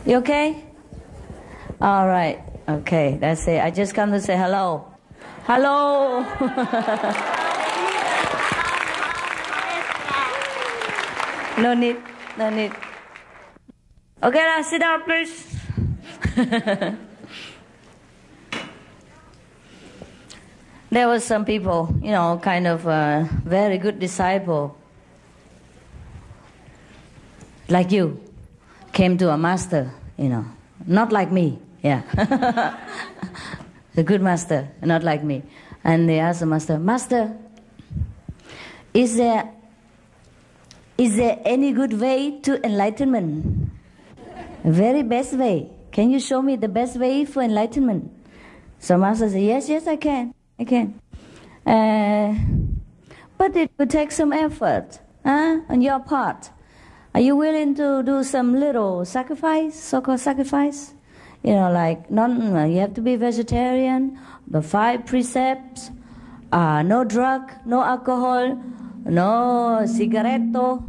You okay? All right. Okay, that's it. I just come to say hello. Hello. No need. No need. Okay, now sit down, please. There were some people, kind of very good disciple, like you, came to a master, not like me, yeah. A good master, not like me. And they asked the master, Master, is there any good way to enlightenment? Very best way. Can you show me the best way for enlightenment? So master said, yes, I can. But it would take some effort on your part. Are you willing to do some little sacrifice, so-called sacrifice? You have to be vegetarian, the 5 precepts, no drug, no alcohol, no cigaretto,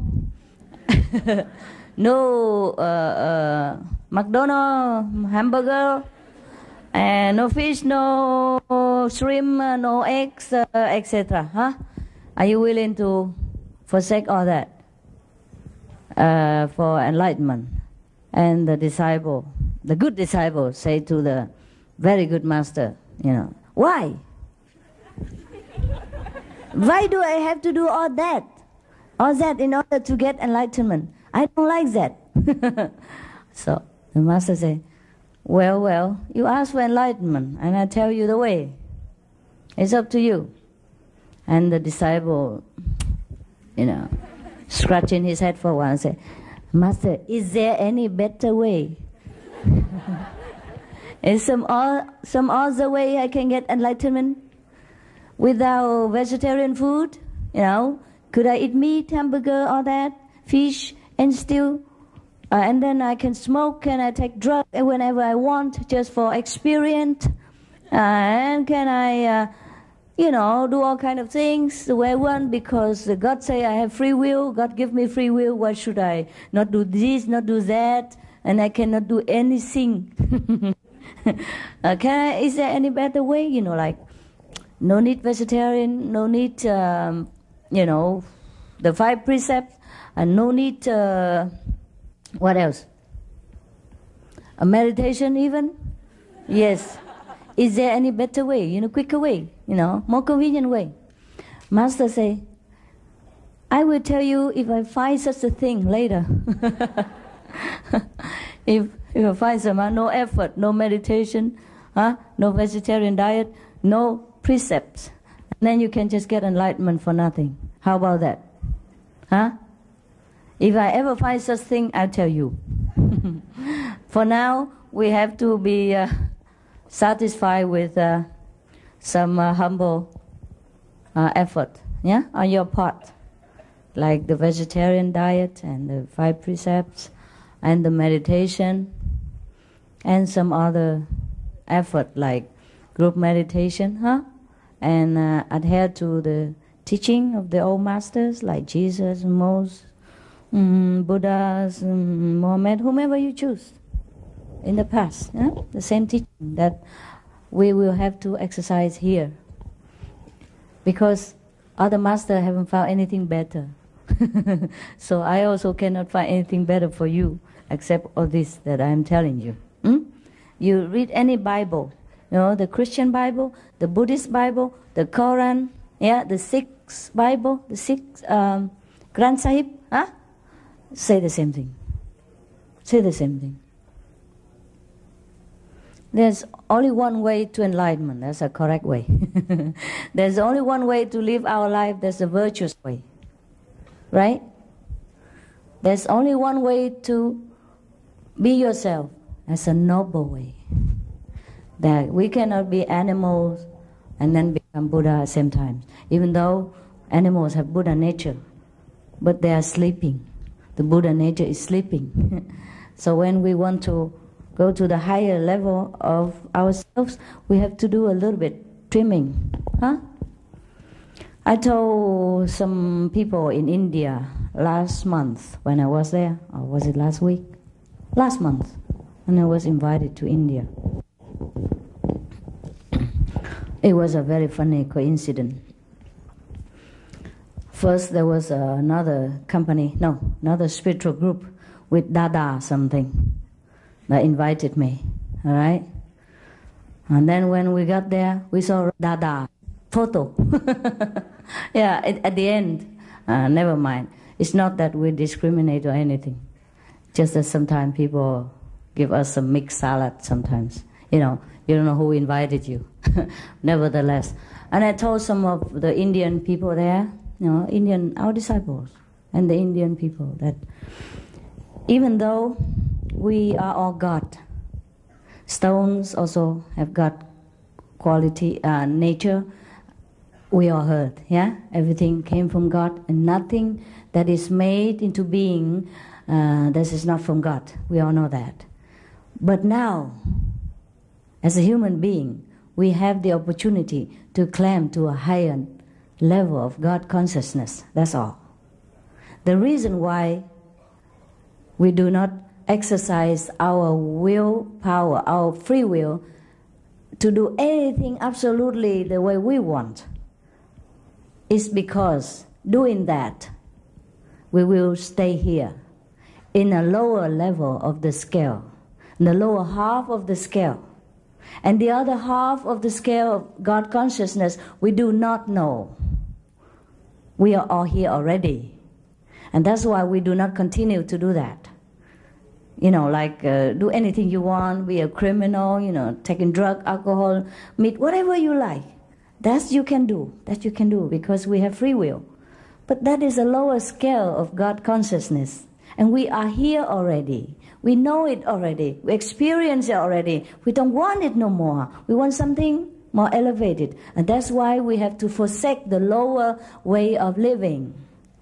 no McDonald's hamburger, and no fish, no shrimp, no eggs, etc. Are you willing to forsake all that for enlightenment? And the good disciple, say to the very good master, why? Why do I have to do all that? All that in order to get enlightenment? I don't like that. So the master said, well, you ask for enlightenment, and I tell you the way. It's up to you. And the disciple, scratching his head for a while and said, Master, is there any better way? Is some other way I can get enlightenment without vegetarian food? Could I eat meat, hamburger, all that, fish, and still, and then I can smoke, and I take drugs whenever I want, just for experience, and can I, do all kind of things the way I want, because God say I have free will, God give me free will, why should I not do this, not do that, and I cannot do anything? Is there any better way? No need vegetarian, no need, the 5 precepts, and no need, what else? A meditation even? Yes. Is there any better way, quicker way, more convenient way? Master say, I will tell you if I find such a thing later. If I find some, no effort, no meditation, no vegetarian diet, no precepts, then you can just get enlightenment for nothing. How about that? If I ever find such thing, I'll tell you. For now, we have to be satisfied with some humble effort, on your part, like the vegetarian diet and the 5 precepts and the meditation and some other effort like group meditation, and adhere to the teaching of the old masters like Jesus, Moses, Buddhas, Muhammad, whomever you choose in the past. The same teaching that we will have to exercise here, because other masters haven't found anything better. So I also cannot find anything better for you except all this that I am telling you. You read any Bible, the Christian Bible, the Buddhist Bible, the Quran, the Sikh Bible, the Sikh Granth Sahib, say the same thing. Say the same thing. There's only one way to enlightenment. That's a correct way. There's only one way to live our life. That's a virtuous way. Right? There's only one way to be yourself. That's a noble way. That we cannot be animals and then become Buddha at the same time. Even though animals have Buddha nature, but they are sleeping. The Buddha nature is sleeping. So when we want to go to the higher level of ourselves, we have to do a little bit trimming. I told some people in India last month when I was there, or was it last week? Last month. and I was invited to India. It was a very funny coincidence. First, there was another spiritual group with Dada something that invited me, all right? And then when we got there, we saw Dada photo. Yeah, at the end, never mind. It's not that we discriminate or anything. Just that sometimes people give us some mixed salad sometimes. You know, you don't know who invited you. Nevertheless. And I told some of the Indian people there, our disciples and the Indian people, that even though we are all God, stones also have got quality, nature, we all heard, yeah? Everything came from God, and nothing that is made into being, this is not from God. We all know that. But now, as a human being, we have the opportunity to climb to a higher level of God consciousness. That's all. The reason why we do not exercise our willpower, our free will, to do anything absolutely the way we want, is because doing that, we will stay here in a lower level of the scale, in the lower half of the scale. And the other half of the scale of God consciousness, we do not know. We are all here already. And that's why we do not continue to do that. Do anything you want, be a criminal, taking drug, alcohol, meat, whatever you like. That you can do because we have free will. But that is a lower scale of God consciousness. And we are here already. We know it already. We experience it already. We don't want it no more. We want something more elevated. And that's why we have to forsake the lower way of living.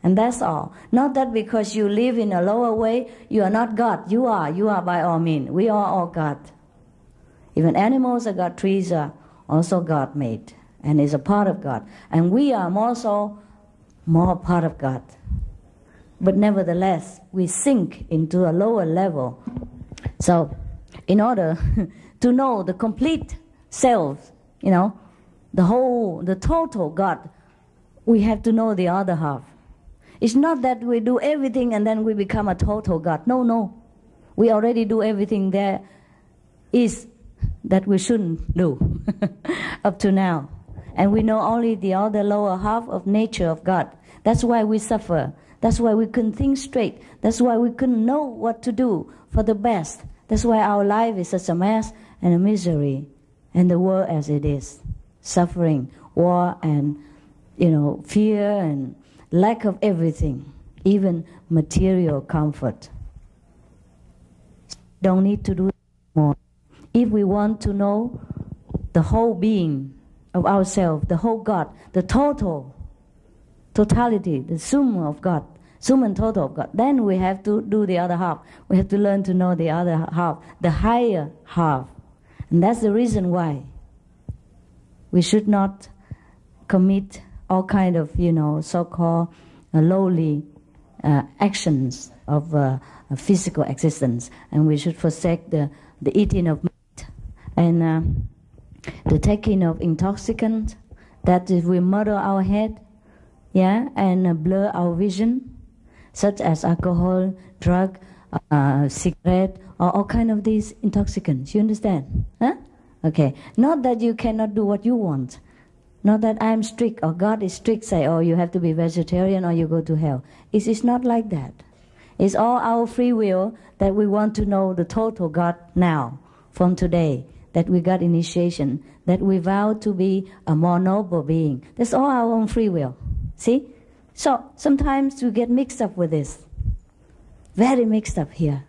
And that's all. Not that because you live in a lower way, you are not God. You are by all means. We are all God. Even animals are God, trees are also God made. And is a part of God. And we are also more part of God. But nevertheless, we sink into a lower level. So, in order to know the complete self, the total God, we have to know the other half. It's not that we do everything and then we become a total God. No. We already do everything there is that we shouldn't do up to now. And we know only the other lower half of nature of God. That's why we suffer. That's why we couldn't think straight. That's why we couldn't know what to do for the best. That's why our life is such a mess and a misery. And the world as it is. Suffering, war, and fear and lack of everything. Even material comfort. Don't need to do more. If we want to know the whole being of ourselves, the whole God, the totality, the sum of God, sum and total of God, then we have to do the other half. We have to learn to know the other half, the higher half. And that's the reason why we should not commit all kind of, so-called lowly actions of physical existence. And we should forsake the eating of meat and the taking of intoxicants, that if we murder our head, and blur our vision, such as alcohol, drug, cigarette, or all kind of these intoxicants. You understand? Huh? Okay. Not that you cannot do what you want. Not that I'm strict or God is strict, say, oh, you have to be vegetarian or you go to hell. It's not like that. It's all our free will that we want to know the total God now, from today, that we got initiation, that we vow to be a more noble being. That's all our own free will. See? So sometimes we get mixed up with this. Very mixed up here.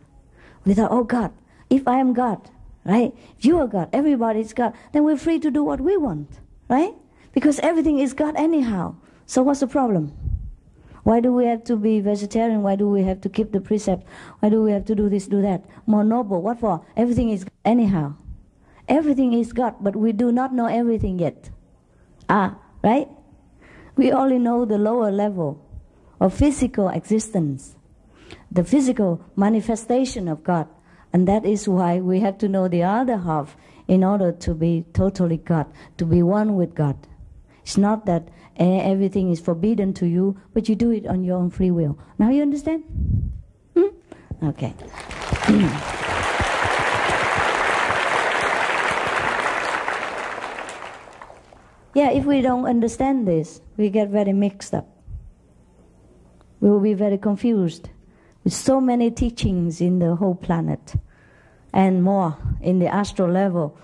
We thought, oh God, if I am God, right? If you are God, everybody is God, then we're free to do what we want, right? Because everything is God anyhow. So what's the problem? Why do we have to be vegetarian? Why do we have to keep the precept? Why do we have to do this, do that? More noble, what for? Everything is God anyhow. Everything is God, but we do not know everything yet. Right? We only know the lower level of physical existence, the physical manifestation of God, And that is why we have to know the other half in order to be totally God, to be one with God. It's not that everything is forbidden to you, but you do it on your own free will. Now you understand? Okay. Yeah, if we don't understand this, we get very mixed up. We will be very confused with so many teachings in the whole planet and more in the astral level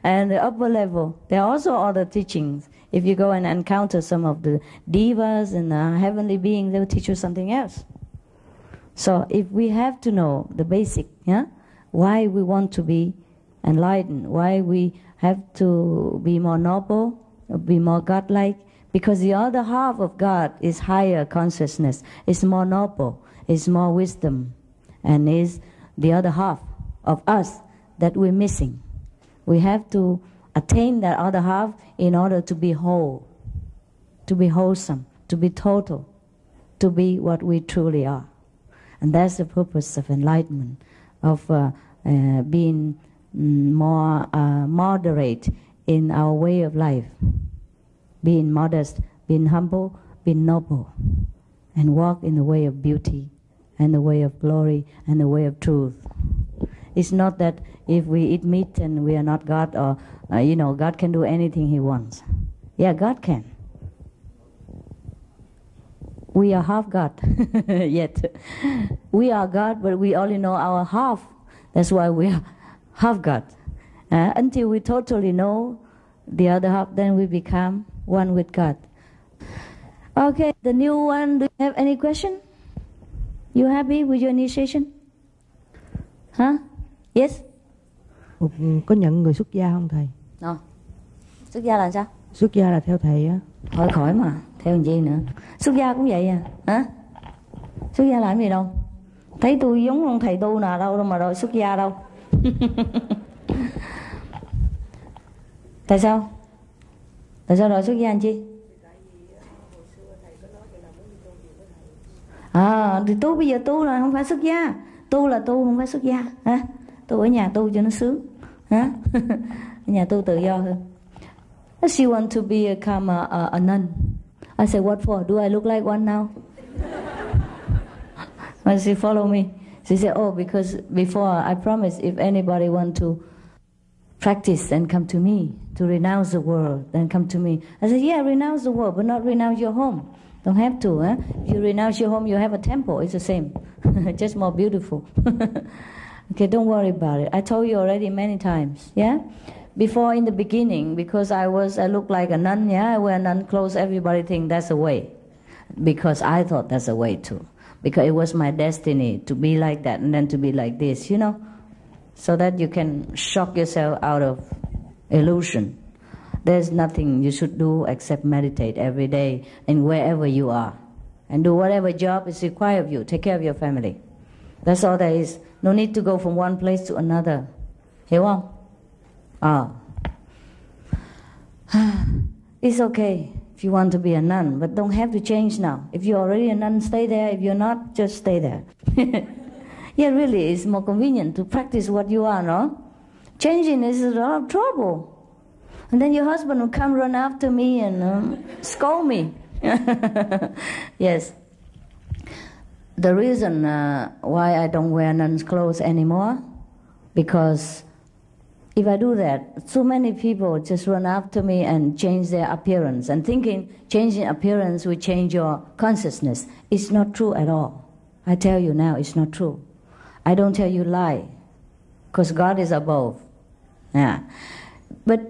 and the upper level. There are also other teachings. If you go and encounter some of the divas and heavenly beings, they will teach you something else. So if we have to know the basic, why we want to be enlightened, why we have to be more noble, be more godlike, because the other half of God is higher consciousness, is more noble, is more wisdom, and is the other half of us that we're missing. We have to attain that other half in order to be whole, to be wholesome, to be total, to be what we truly are. And that's the purpose of enlightenment, of being more moderate in our way of life, being modest, being humble, being noble, and walk in the way of beauty and the way of glory and the way of truth. It's not that if we eat meat and we are not God, or God can do anything He wants. Yeah, God can. We are half God yet. We are God, but we only know our half. That's why we are half God. Until we totally know the other half, then we become one with God. Okay, the new one, do you have any question? You happy with your initiation? Huh? Yes? Có nhận người xuất gia không thầy? No. Xuất gia là sao? Xuất gia là theo thầy á. Thôi khỏi mà, theo làm gì nữa. Xuất gia cũng vậy à? Hả? Xuất gia làm gì đâu? Thấy tôi giống ông thầy tu nào đâu mà đòi xuất gia đâu. Tại sao? Tại sao đòi xuất gia anh chi? Thì tu bây giờ tu là không phải xuất gia. Tu là tu, không phải xuất gia. Hả? Tu ở nhà tu cho nó sướng. Hả? Ở nhà tu tự do hơn. She want to become a nun. I said, what for? Do I look like one now? When she follow me, she said, oh, because before I promised if anybody want to practice and come to me, to renounce the world, then come to me. I said, yeah, renounce the world, but not renounce your home. Don't have to. If you renounce your home, you have a temple. It's the same. Just more beautiful. Okay, don't worry about it. I told you already many times, yeah? Before, in the beginning, because I looked like a nun, yeah? I wear nun clothes, everybody think that's a way. Because I thought that's a way too. Because it was my destiny to be like that and then to be like this, so that you can shock yourself out of illusion. There's nothing you should do except meditate every day and wherever you are. And do whatever job is required of you. Take care of your family. That's all there is. No need to go from one place to another. Hiểu không? It's okay if you want to be a nun, but don't have to change now. If you're already a nun, stay there. If you're not, just stay there. Yeah, really, it's more convenient to practice what you are, no? Changing is a lot of trouble. And then your husband will come run after me and scold me. Yes. The reason why I don't wear nun's clothes anymore, because if I do that, so many people just run after me and change their appearance, and thinking changing appearance will change your consciousness. It's not true at all. I tell you now, it's not true. I don't tell you lie, because God is above. Yeah. But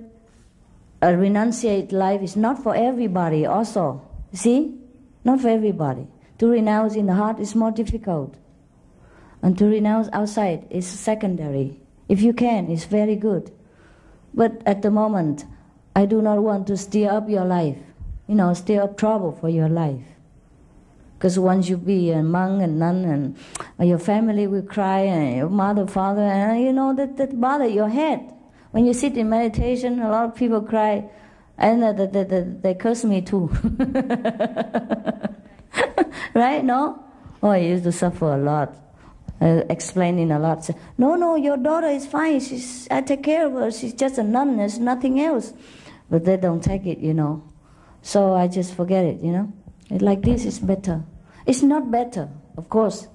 a renunciate life is not for everybody also. See? Not for everybody. To renounce in the heart is more difficult. And to renounce outside is secondary. If you can, it's very good. But at the moment, I do not want to stir up your life. Stir up trouble for your life. Because once you be a monk and nun, and your family will cry, and your mother, father, and that bother your head. When you sit in meditation, a lot of people cry, and they curse me too. Right? No? Oh, I used to suffer a lot. explaining a lot. Say, no, your daughter is fine. I take care of her. She's just a nun. There's nothing else. But they don't take it, you know. So I just forget it, you know. Like this is better. It's not better, of course.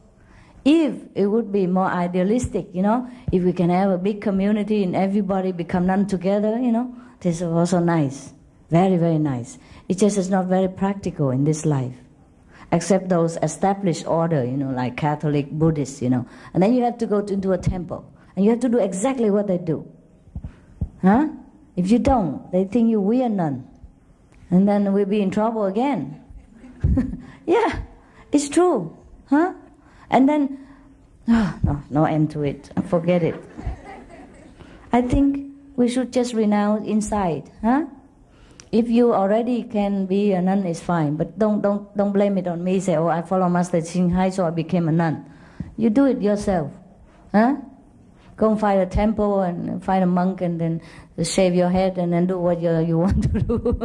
If it would be more idealistic, you know, if we can have a big community and everybody become nun together, you know, this is also nice. Very, very nice. It just is not very practical in this life. Except those established order, you know, like Catholic, Buddhist, you know. And then you have to go into a temple. And you have to do exactly what they do. Huh? If you don't, they think you're weird nun. And then we'll be in trouble again. Yeah, it's true. Huh? And then, no end to it. Forget it. I think we should just renounce inside. Huh? If you already can be a nun, it's fine. But don't blame it on me. Say, oh, I follow Master Ching Hai, so I became a nun. You do it yourself. Huh? Go and find a temple and find a monk and then shave your head and then do what you want to do.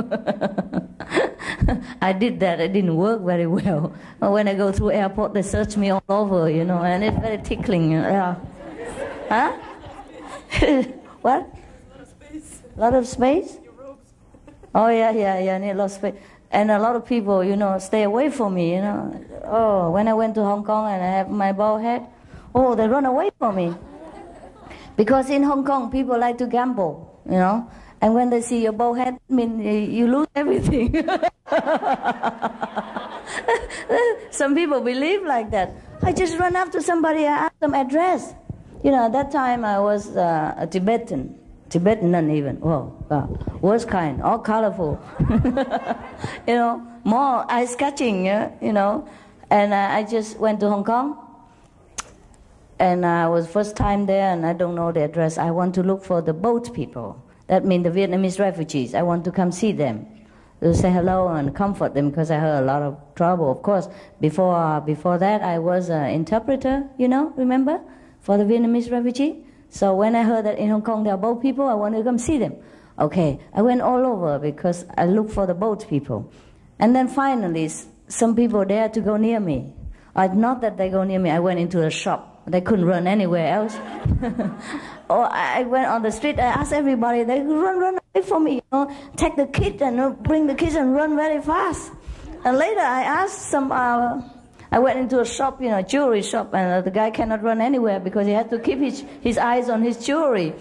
I did that. It didn't work very well. When I go through airport, they search me all over, you know, and it's very tickling. Yeah. Huh? What? A lot of space? Oh, yeah, need a lot of space. And a lot of people, you know, stay away from me, you know. Oh, when I went to Hong Kong and I have my bald head, oh, they run away from me. Because in Hong Kong, people like to gamble, you know. And when they see your bald head, I mean, you lose everything. Some people believe like that. I just run up to somebody, I ask them address. You know, at that time I was a Tibetan nun even. Oh, God. Worst kind, all colorful. You know, more eye-catching, you know. And I just went to Hong Kong. And I was first time there and I don't know the address. I want to look for the boat people. That means the Vietnamese refugees. I want to come see them. To say hello and comfort them because I heard a lot of trouble. Of course, before that I was an interpreter, you know, remember? For the Vietnamese refugee. So when I heard that in Hong Kong there are boat people, I wanted to come see them. Okay, I went all over because I looked for the boat people. And then finally, some people dared to go near me. Not that they go near me, I went into a shop. They couldn't run anywhere else. Or I went on the street, I asked everybody, they run away from me, you know, take the kid and bring the kids and run very fast. And later I asked some, I went into a shop, you know, jewelry shop, and the guy cannot run anywhere because he had to keep his eyes on his jewelry.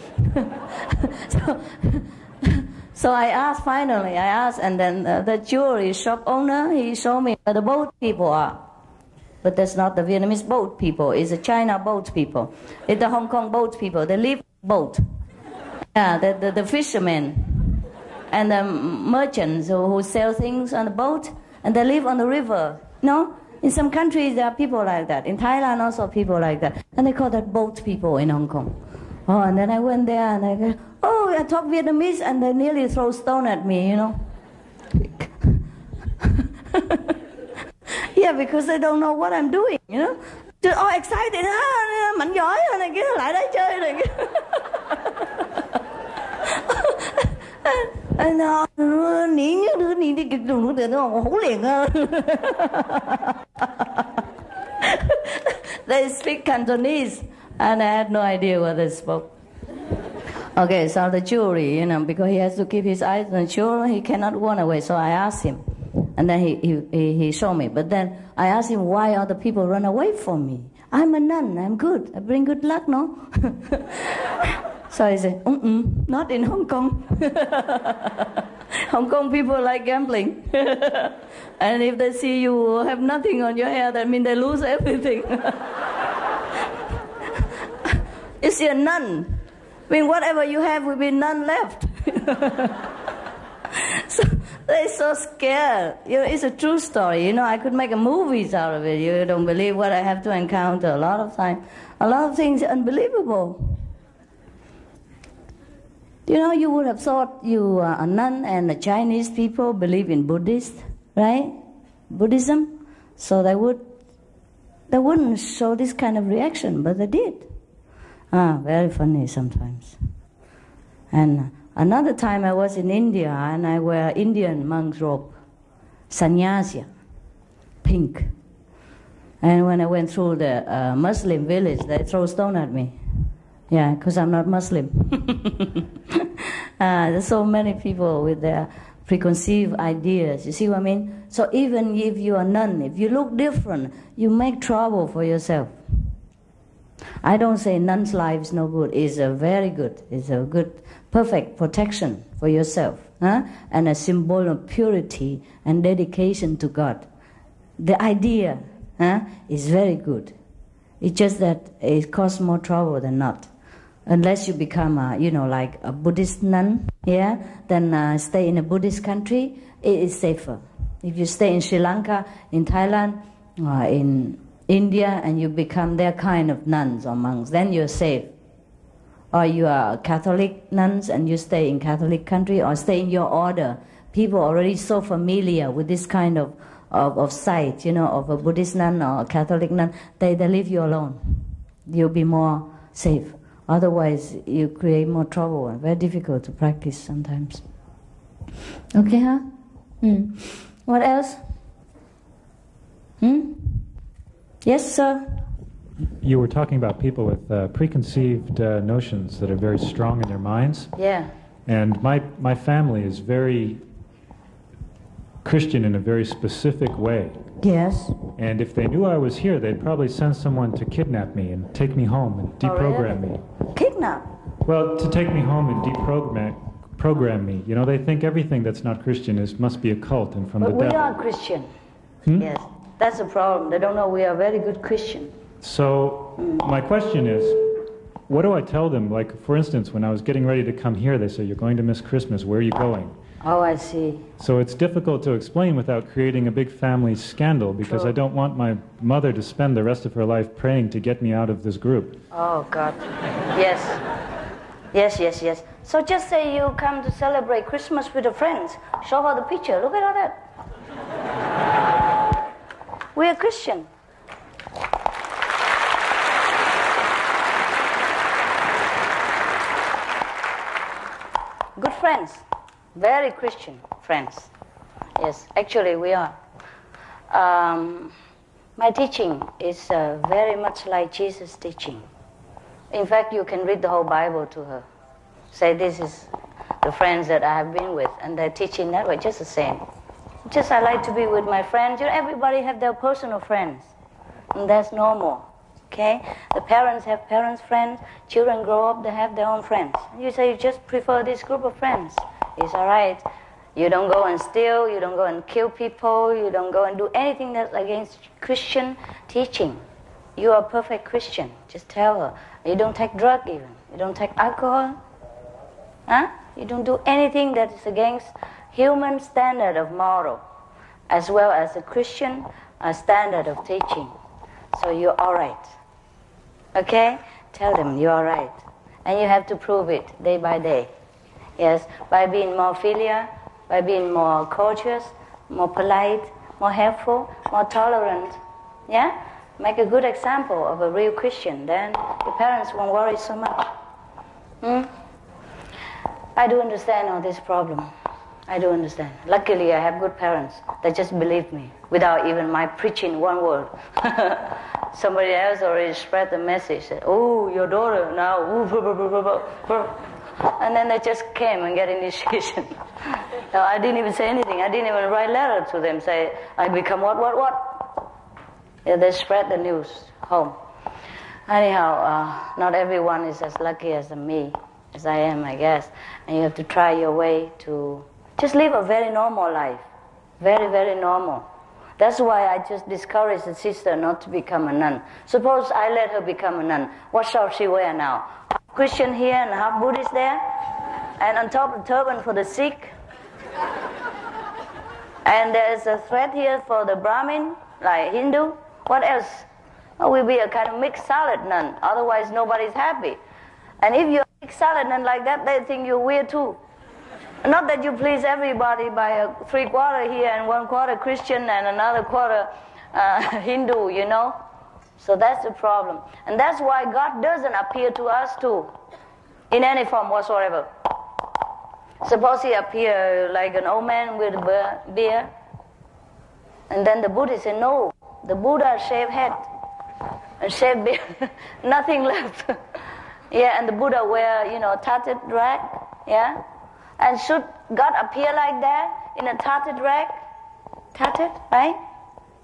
So I asked finally, and then the jewelry shop owner, he showed me where the boat people are. But that's not the Vietnamese boat people. It's the China boat people. It's the Hong Kong boat people. They live boat. Yeah, the fishermen and the merchants who sell things on the boat, and they live on the river. No, in some countries there are people like that. In Thailand also people like that, and they call that boat people in Hong Kong. Oh, and then I went there and I go, oh, I talk Vietnamese, and they nearly throw stone at me, you know. Yeah, because they don't know what I'm doing, you know. They're all excited. Mạnh giỏi này kia, lại đây chơi này kia. They speak Cantonese, and I had no idea what they spoke. Okay, so the jewelry, you know, because he has to keep his eyes on the jewelry, he cannot run away. So I asked him. And then he showed me. But then I asked him why other people run away from me. I'm a nun, I'm good. I bring good luck, no? So he said, not in Hong Kong. Hong Kong people like gambling. And if they see you have nothing on your hair, that means they lose everything. You see, a nun, I mean, whatever you have will be none left. So they're so scared. You know, it's a true story. You know, I could make a movies out of it. You don't believe what I have to encounter a lot of time. A lot of things are unbelievable. You know, you would have thought you are a nun and the Chinese people believe in Buddhist, right? Buddhism. So they wouldn't show this kind of reaction, but they did. Very funny sometimes. And another time I was in India and I wear Indian monk's robe, sannyasa, pink. And when I went through the Muslim village, they throw stone at me. Yeah, because I'm not Muslim. There's so many people with their preconceived ideas. You see what I mean? So even if you are nun, if you look different, you make trouble for yourself. I don't say nun's life is no good. It's a very good. It's a good, perfect protection for yourself, and a symbol of purity and dedication to God. The idea is very good. It's just that it costs more trouble than not. Unless you become, like a Buddhist nun, then stay in a Buddhist country, it is safer. If you stay in Sri Lanka, in Thailand, or in India, and you become their kind of nuns or monks, then you're safe. Or you are Catholic nuns and you stay in Catholic country, or stay in your order. People are already so familiar with this kind of sight, of a Buddhist nun or a Catholic nun, they leave you alone. You'll be more safe. Otherwise, you create more trouble and very difficult to practice sometimes. Okay, huh? What else? Yes, sir? You were talking about people with preconceived notions that are very strong in their minds. Yeah. And my family is very Christian in a very specific way. Yes. And if they knew I was here, they'd probably send someone to kidnap me and take me home and deprogram me. Kidnap? Well, to take me home and deprogram me. They think everything that's not Christian must be a cult and from the devil. But we are Christian. Yes. That's the problem. They don't know we are very good Christian. So my question is, what do I tell them? Like, for instance, when I was getting ready to come here, they say, "You're going to miss Christmas. Where are you going?" Oh, I see. So it's difficult to explain without creating a big family scandal, because I don't want my mother to spend the rest of her life praying to get me out of this group. Oh, God. Yes. Yes. So just say you come to celebrate Christmas with your friends. Show her the picture. Look at all that. We are Christian. Good friends. Very Christian friends. Yes, actually we are. My teaching is very much like Jesus' teaching. In fact, you can read the whole Bible to her. Say, this is the friends that I have been with, and they're teaching that way, just the same. Just I like to be with my friends. Everybody have their personal friends, and that's normal. Okay? The parents have parents' friends. Children grow up, they have their own friends. You say you just prefer this group of friends. It's all right. You don't go and steal. You don't go and kill people. You don't go and do anything that's against Christian teaching. You are a perfect Christian. Just tell her. You don't take drugs even. You don't take alcohol. You don't do anything that is against human standard of moral, as well as a Christian standard of teaching. So you're all right. Okay? Tell them you're all right. And you have to prove it day by day. Yes, by being more filial, by being more courteous, more polite, more helpful, more tolerant. Yeah? Make a good example of a real Christian. Then your parents won't worry so much. I do understand all this problem. I do understand. Luckily, I have good parents. They just believe me without even my preaching one word. Somebody else already spread the message. Said, "Oh, your daughter now." And then they just came and get initiation. No, I didn't even say anything. I didn't even write letter to them. Say, "I become what? Yeah, they spread the news home. Anyhow, not everyone is as lucky as me, as I am, I guess. And you have to try your way to just live a very normal life. Very, very normal. That's why I just discourage the sister not to become a nun. Suppose I let her become a nun. What shall she wear now? Half Christian here and half Buddhist there? And on top the turban for the Sikh? And there's a thread here for the Brahmin, like Hindu? What else? Oh, we'll be a kind of mixed salad nun. Otherwise nobody's happy. And if you're a mixed salad nun like that, they think you're weird too. Not that you please everybody by a 3/4 here and 1/4 Christian and another quarter Hindu, you know. So that's the problem. And that's why God doesn't appear to us too, in any form whatsoever. Suppose he appear like an old man with a beard, and then the Buddhists say, no, The Buddha shaved head and shaved beard, nothing left. Yeah, and the Buddha wear, tattered rag. Yeah, and should God appear like that in a tattered rag? Tattered, right?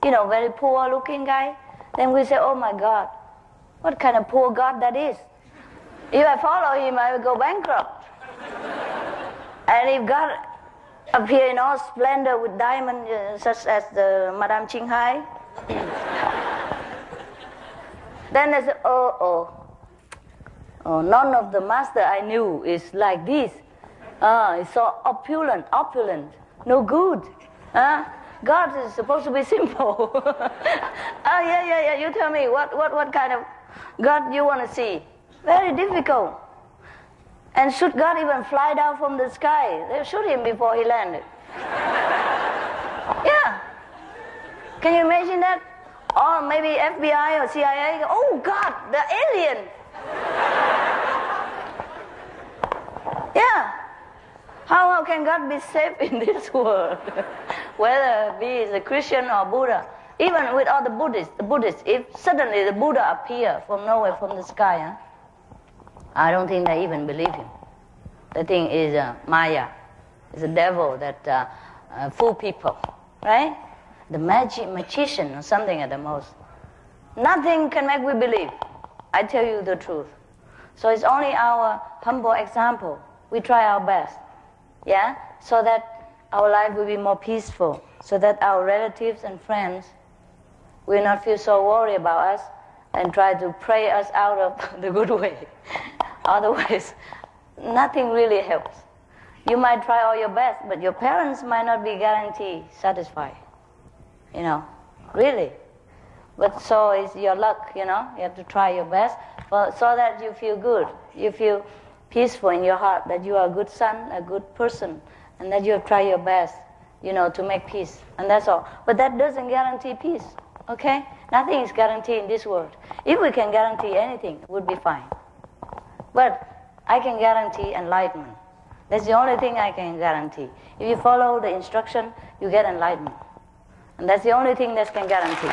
Very poor looking guy. Then we say, oh my God, what kind of poor God that is? If I follow him, I will go bankrupt. And if God appear in all splendor with diamonds, such as the Madame Hai, then I say, oh, none of the master I knew is like this. It's so opulent, no good. God is supposed to be simple. Yeah. You tell me what kind of God you want to see? Very difficult. And should God even fly down from the sky? They shoot him before he landed. Yeah. Can you imagine that? Or maybe FBI or CIA. Oh God, the alien. Yeah. How can God be safe in this world? Whether he is a Christian or Buddha. Even with all the Buddhists, if suddenly the Buddha appear from nowhere from the sky, I don't think they even believe him. The thing is Maya. It's a devil that fool people, right? The magician or something at the most. Nothing can make we believe. I tell you the truth. So it's only our humble example. We try our best, yeah, so that our life will be more peaceful, so that our relatives and friends will not feel so worried about us and try to pray us out of the good way. Otherwise, nothing really helps. You might try all your best, but your parents might not be guaranteed satisfied. Really. But so is your luck, you have to try your best so that you feel good. You feel peaceful in your heart that you are a good son, a good person, and that you have tried your best, to make peace. And that's all. But that doesn't guarantee peace, okay? Nothing is guaranteed in this world. If we can guarantee anything, it would be fine. But I can guarantee enlightenment. That's the only thing I can guarantee. If you follow the instruction, you get enlightenment. And that's the only thing that can guarantee.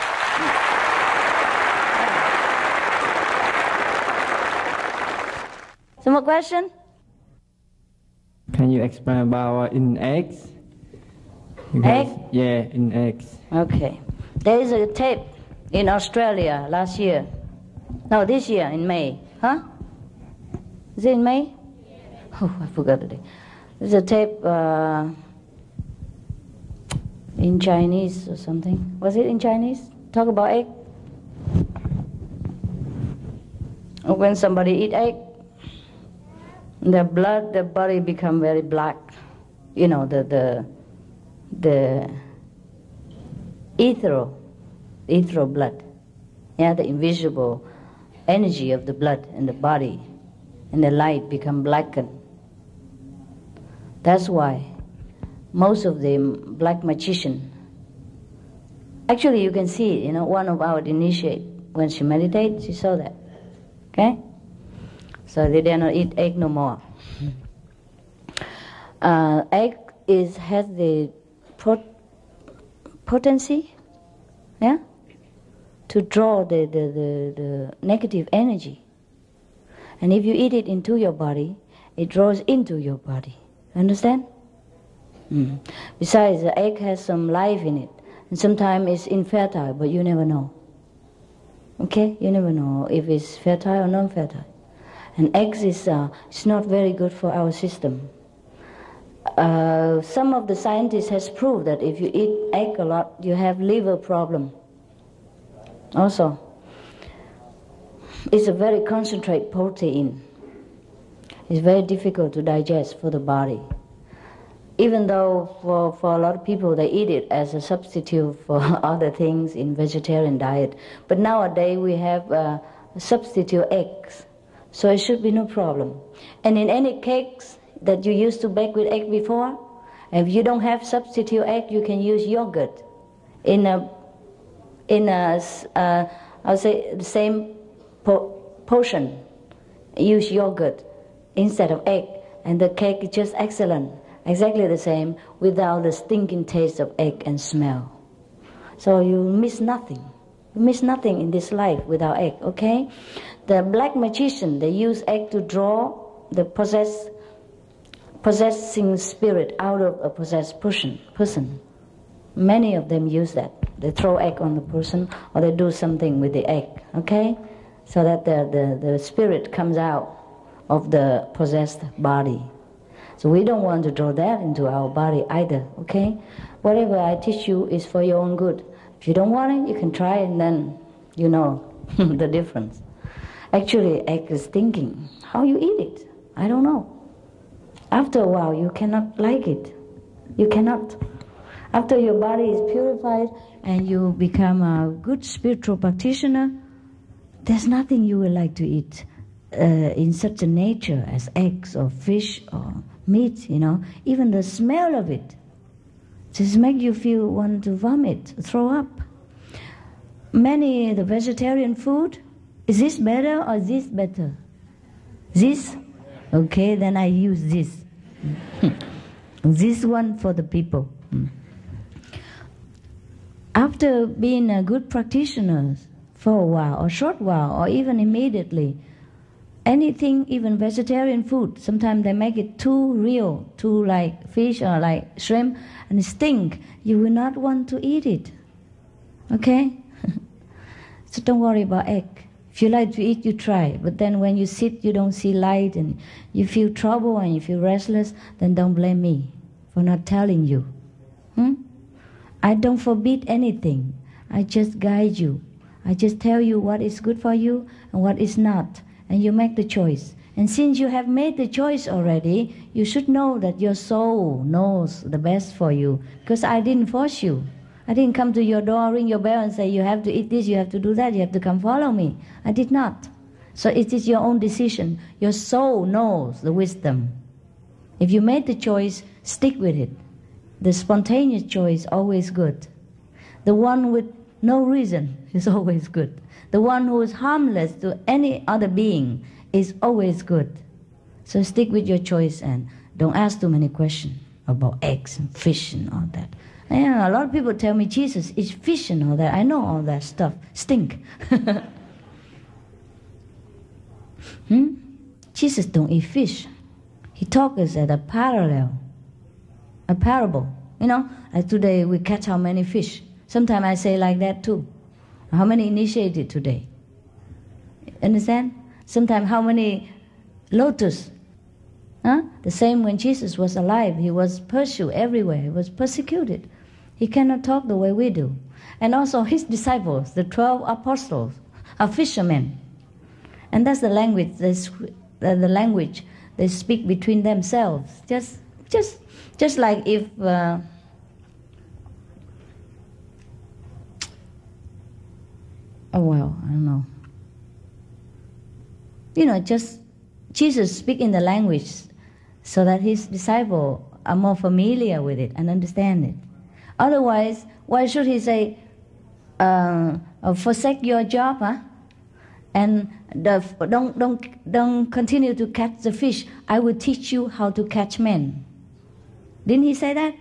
Some more question? Can you explain about in eggs? Egg? Yeah, in eggs. Okay. There is a tape in Australia last year. No, this year in May. Huh? Is it in May? Oh, I forgot the day. There's a tape in Chinese or something. Was it in Chinese? Talk about egg. When somebody eat egg, the blood, the body become very black. The ethereal blood. Yeah, the invisible energy of the blood in the body and the light become blackened. That's why most of the black magician, actually you can see it, one of our initiate, when she meditates, she saw that. Okay? So they dare not eat egg no more. Egg has the potency, yeah, to draw the negative energy. And if you eat it into your body, it draws into your body. Understand? Besides, the egg has some life in it, and sometimes it's infertile, but you never know. Okay? You never know if it's fertile or non-fertile. And eggs is it's not very good for our system. Some of the scientists has proved that if you eat egg a lot, you have liver problem. Also, it's a very concentrated protein. It's very difficult to digest for the body. Even though for a lot of people they eat it as a substitute for other things in vegetarian diet. But nowadays we have substitute eggs. So it should be no problem. And in any cakes that you used to bake with egg before, if you don't have substitute egg, you can use yogurt. I'll say the same portion. Use yogurt instead of egg, and the cake is just excellent. Exactly the same without the stinking taste of egg and smell. So you miss nothing. You miss nothing in this life without egg, okay? The black magician, they use egg to draw the possessing spirit out of a possessed person. Many of them use that. They throw egg on the person, or they do something with the egg, okay? So that the spirit comes out of the possessed body. So we don't want to draw that into our body either, okay? Whatever I teach you is for your own good. If you don't want it, you can try and then you know the difference. Actually, egg is thinking. How you eat it? I don't know. After a while, you cannot like it. You cannot. After your body is purified and you become a good spiritual practitioner, there's nothing you would like to eat in such a nature as eggs or fish or meat, you know. Even the smell of it just make you feel want to vomit, throw up. The vegetarian food, is this better or is this better? This? Okay, then I use this. This one for the people. After being a good practitioner for a while, or short while, or even immediately, anything, even vegetarian food, sometimes they make it too real, too like fish or like shrimp, and it stink. You will not want to eat it. Okay? So don't worry about egg. If you like to eat, you try. But then when you sit, you don't see light, and you feel trouble and you feel restless, then don't blame me for not telling you. I don't forbid anything. I just guide you. I just tell you what is good for you and what is not. And you make the choice. And since you have made the choice already, you should know that your soul knows the best for you. Because I didn't force you. I didn't come to your door, ring your bell and say, you have to eat this, you have to do that, you have to come follow me. I did not. So it is your own decision. Your soul knows the wisdom. If you made the choice, stick with it. The spontaneous choice is always good. The one with no reason is always good. The one who is harmless to any other being is always good. So stick with your choice and don't ask too many questions about eggs and fish and all that. And a lot of people tell me, Jesus, it's fish and all that. I know all that stuff. Stink. Jesus don't eat fish. He taught us at a parallel, a parable. You know, like today we catch how many fish. Sometimes I say like that too. How many initiated today? Understand? Sometimes how many lotus? The same when Jesus was alive. He was pursued everywhere. He was persecuted. He cannot talk the way we do. And also his disciples, the 12 apostles, are fishermen. And that's the language they speak between themselves. Just like if I don't know. You know, just Jesus speak in the language so that his disciples are more familiar with it and understand it. Otherwise, why should he say, forsake your job, and don't continue to catch the fish. I will teach you how to catch men. Didn't he say that?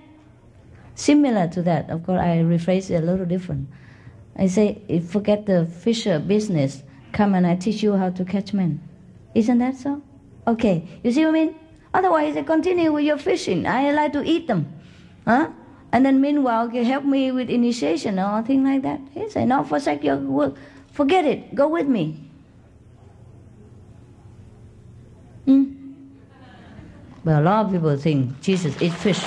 Similar to that. Of course, I rephrase it a little different. I say, forget the fisher business. Come and I teach you how to catch men. Isn't that so? Okay. You see what I mean? Otherwise, continue with your fishing. I like to eat them. And then meanwhile, you help me with initiation or things like that. He say, no, forsake your work. Forget it. Go with me. But a lot of people think Jesus eats fish.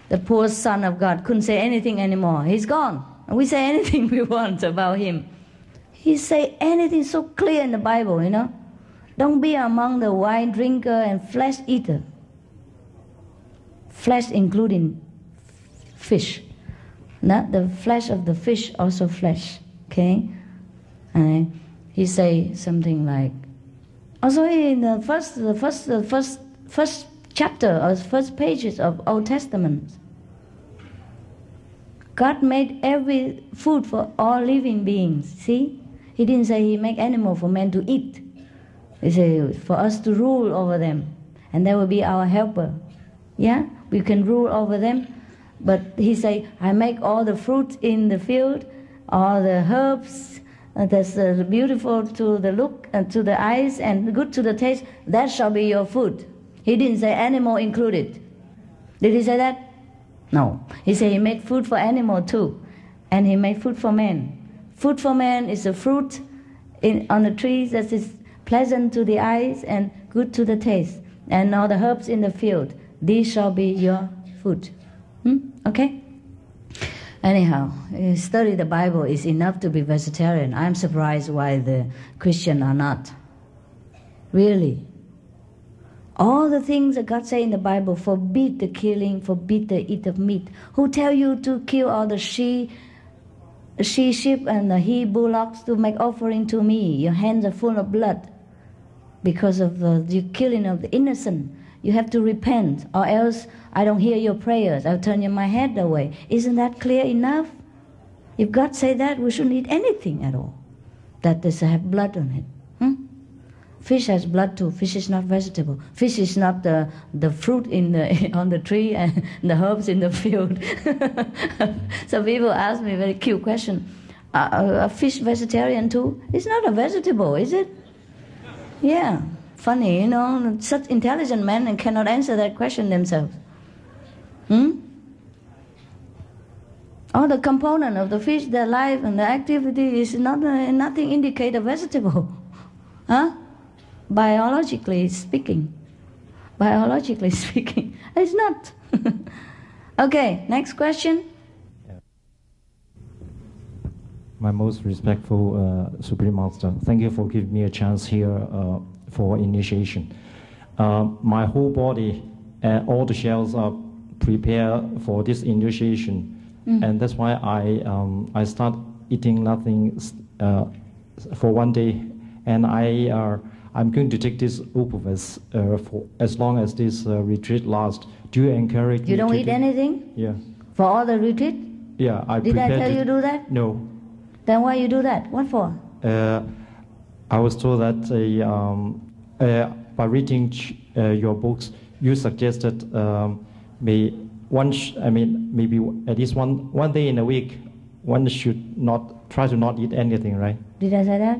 The poor Son of God couldn't say anything anymore. He's gone. And we say anything we want about him. He say anything so clear in the Bible, you know. Don't be among the wine drinker and flesh eater. Flesh including fish. Not the flesh of the fish, also flesh. Okay? And he say something like, also in the first chapter or first pages of Old Testament, God made every food for all living beings. See? He didn't say he make animal for men to eat. He said for us to rule over them. And they will be our helper. Yeah? We can rule over them. But he say, I make all the fruit in the field, all the herbs that's beautiful to the look and to the eyes and good to the taste, that shall be your food. He didn't say animal included. Did he say that? No. He said he made food for animal too. And he made food for man. Food for man is a fruit on the trees that is pleasant to the eyes and good to the taste. And all the herbs in the field, these shall be your food. Okay? Anyhow, study the Bible is enough to be vegetarian. I'm surprised why the Christians are not. Really. All the things that God say in the Bible, forbid the killing, forbid the eat of meat. Who tell you to kill all the sheep and the he bullocks to make offering to me? Your hands are full of blood because of the killing of the innocent. You have to repent, or else I don't hear your prayers. I'll turn my head away. Isn't that clear enough? If God say that, we shouldn't eat anything at all that does have blood on it. Fish has blood too. Fish is not vegetable. Fish is not the fruit on the tree and the herbs in the field. Some people ask me a very cute question. A fish vegetarian too? It's not a vegetable, is it? Yeah. Funny, such intelligent men and cannot answer that question themselves. All the component of the fish, their life and the activity is nothing indicate a vegetable. Biologically speaking. It's not. Okay, next question. My most respectful Supreme Master, thank you for giving me a chance here for initiation. My whole body and all the cells are prepared for this initiation, and that's why I start eating nothing for one day, and I'm going to take this upavas for as long as this retreat lasts. Do you encourage me? You don't eat anything? Yeah. For all the retreat? Yeah, Did I tell you to do that? No. Then why you do that? What for? I was told that by reading your books, you suggested maybe at least one day in a week, one should not try to not eat anything, right? Did I say that?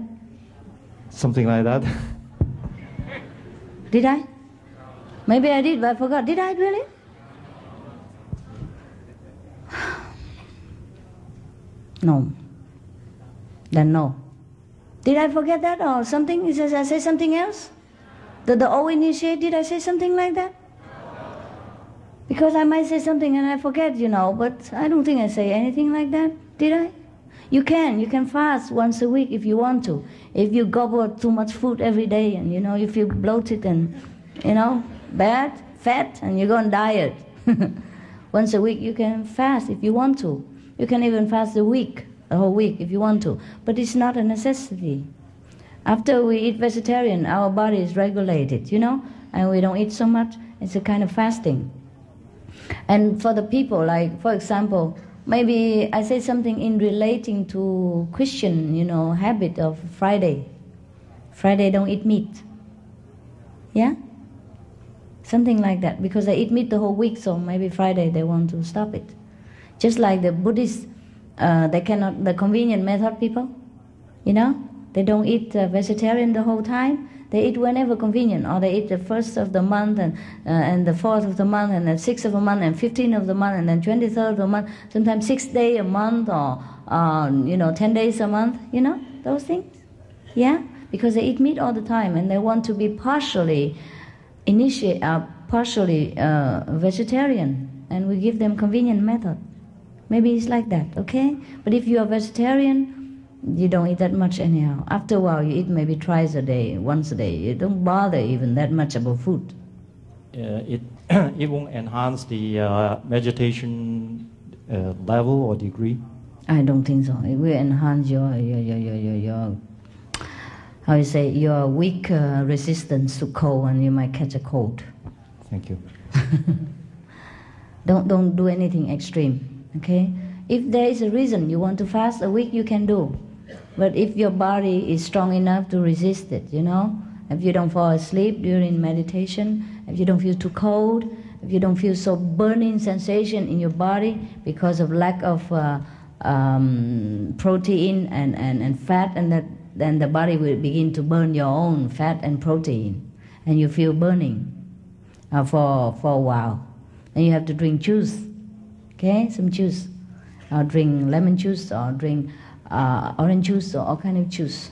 Something like that. Did I? Maybe I did, but I forgot. Did I really? No. Then no. Did I forget that or something? Did I say something else? The old initiate, did I say something like that? Because I might say something and I forget, but I don't think I say anything like that. Did I? You can fast once a week if you want to. If you gobble too much food every day and you feel bloated and bad, fat, and you go on diet. Once a week you can fast if you want to. You can even fast a whole week if you want to. But it's not a necessity. After we eat vegetarian, our body is regulated, and we don't eat so much. It's a kind of fasting. And for the people, like, for example, maybe I say something in relating to Christian, habit of Friday. Friday don't eat meat. Yeah? Something like that. Because they eat meat the whole week, so maybe Friday they want to stop it. Just like the Buddhists, the convenient method people, they don't eat vegetarian the whole time. They eat whenever convenient, or they eat the 1st of the month and the 4th of the month and the 6th of the month and 15th of the month and then 23rd of the month, sometimes 6 days a month or 10 days a month, those things. Yeah? Because they eat meat all the time and they want to be partially vegetarian, and we give them convenient method. Maybe it's like that, okay? But if you are vegetarian, you don't eat that much anyhow. After a while, you eat maybe twice a day, once a day. You don't bother even that much about food. It won't enhance the meditation level or degree? I don't think so. It will enhance your how you say, your weak resistance to cold, and you might catch a cold. Thank you. Don't do anything extreme, okay? If there is a reason you want to fast a week, you can do. But if your body is strong enough to resist it, if you don't fall asleep during meditation, if you don't feel too cold, if you don't feel so burning sensation in your body because of lack of protein and fat, and then the body will begin to burn your own fat and protein, and you feel burning for a while. And you have to drink juice, okay, some juice, or drink lemon juice, or drink orange juice, or all kind of juice,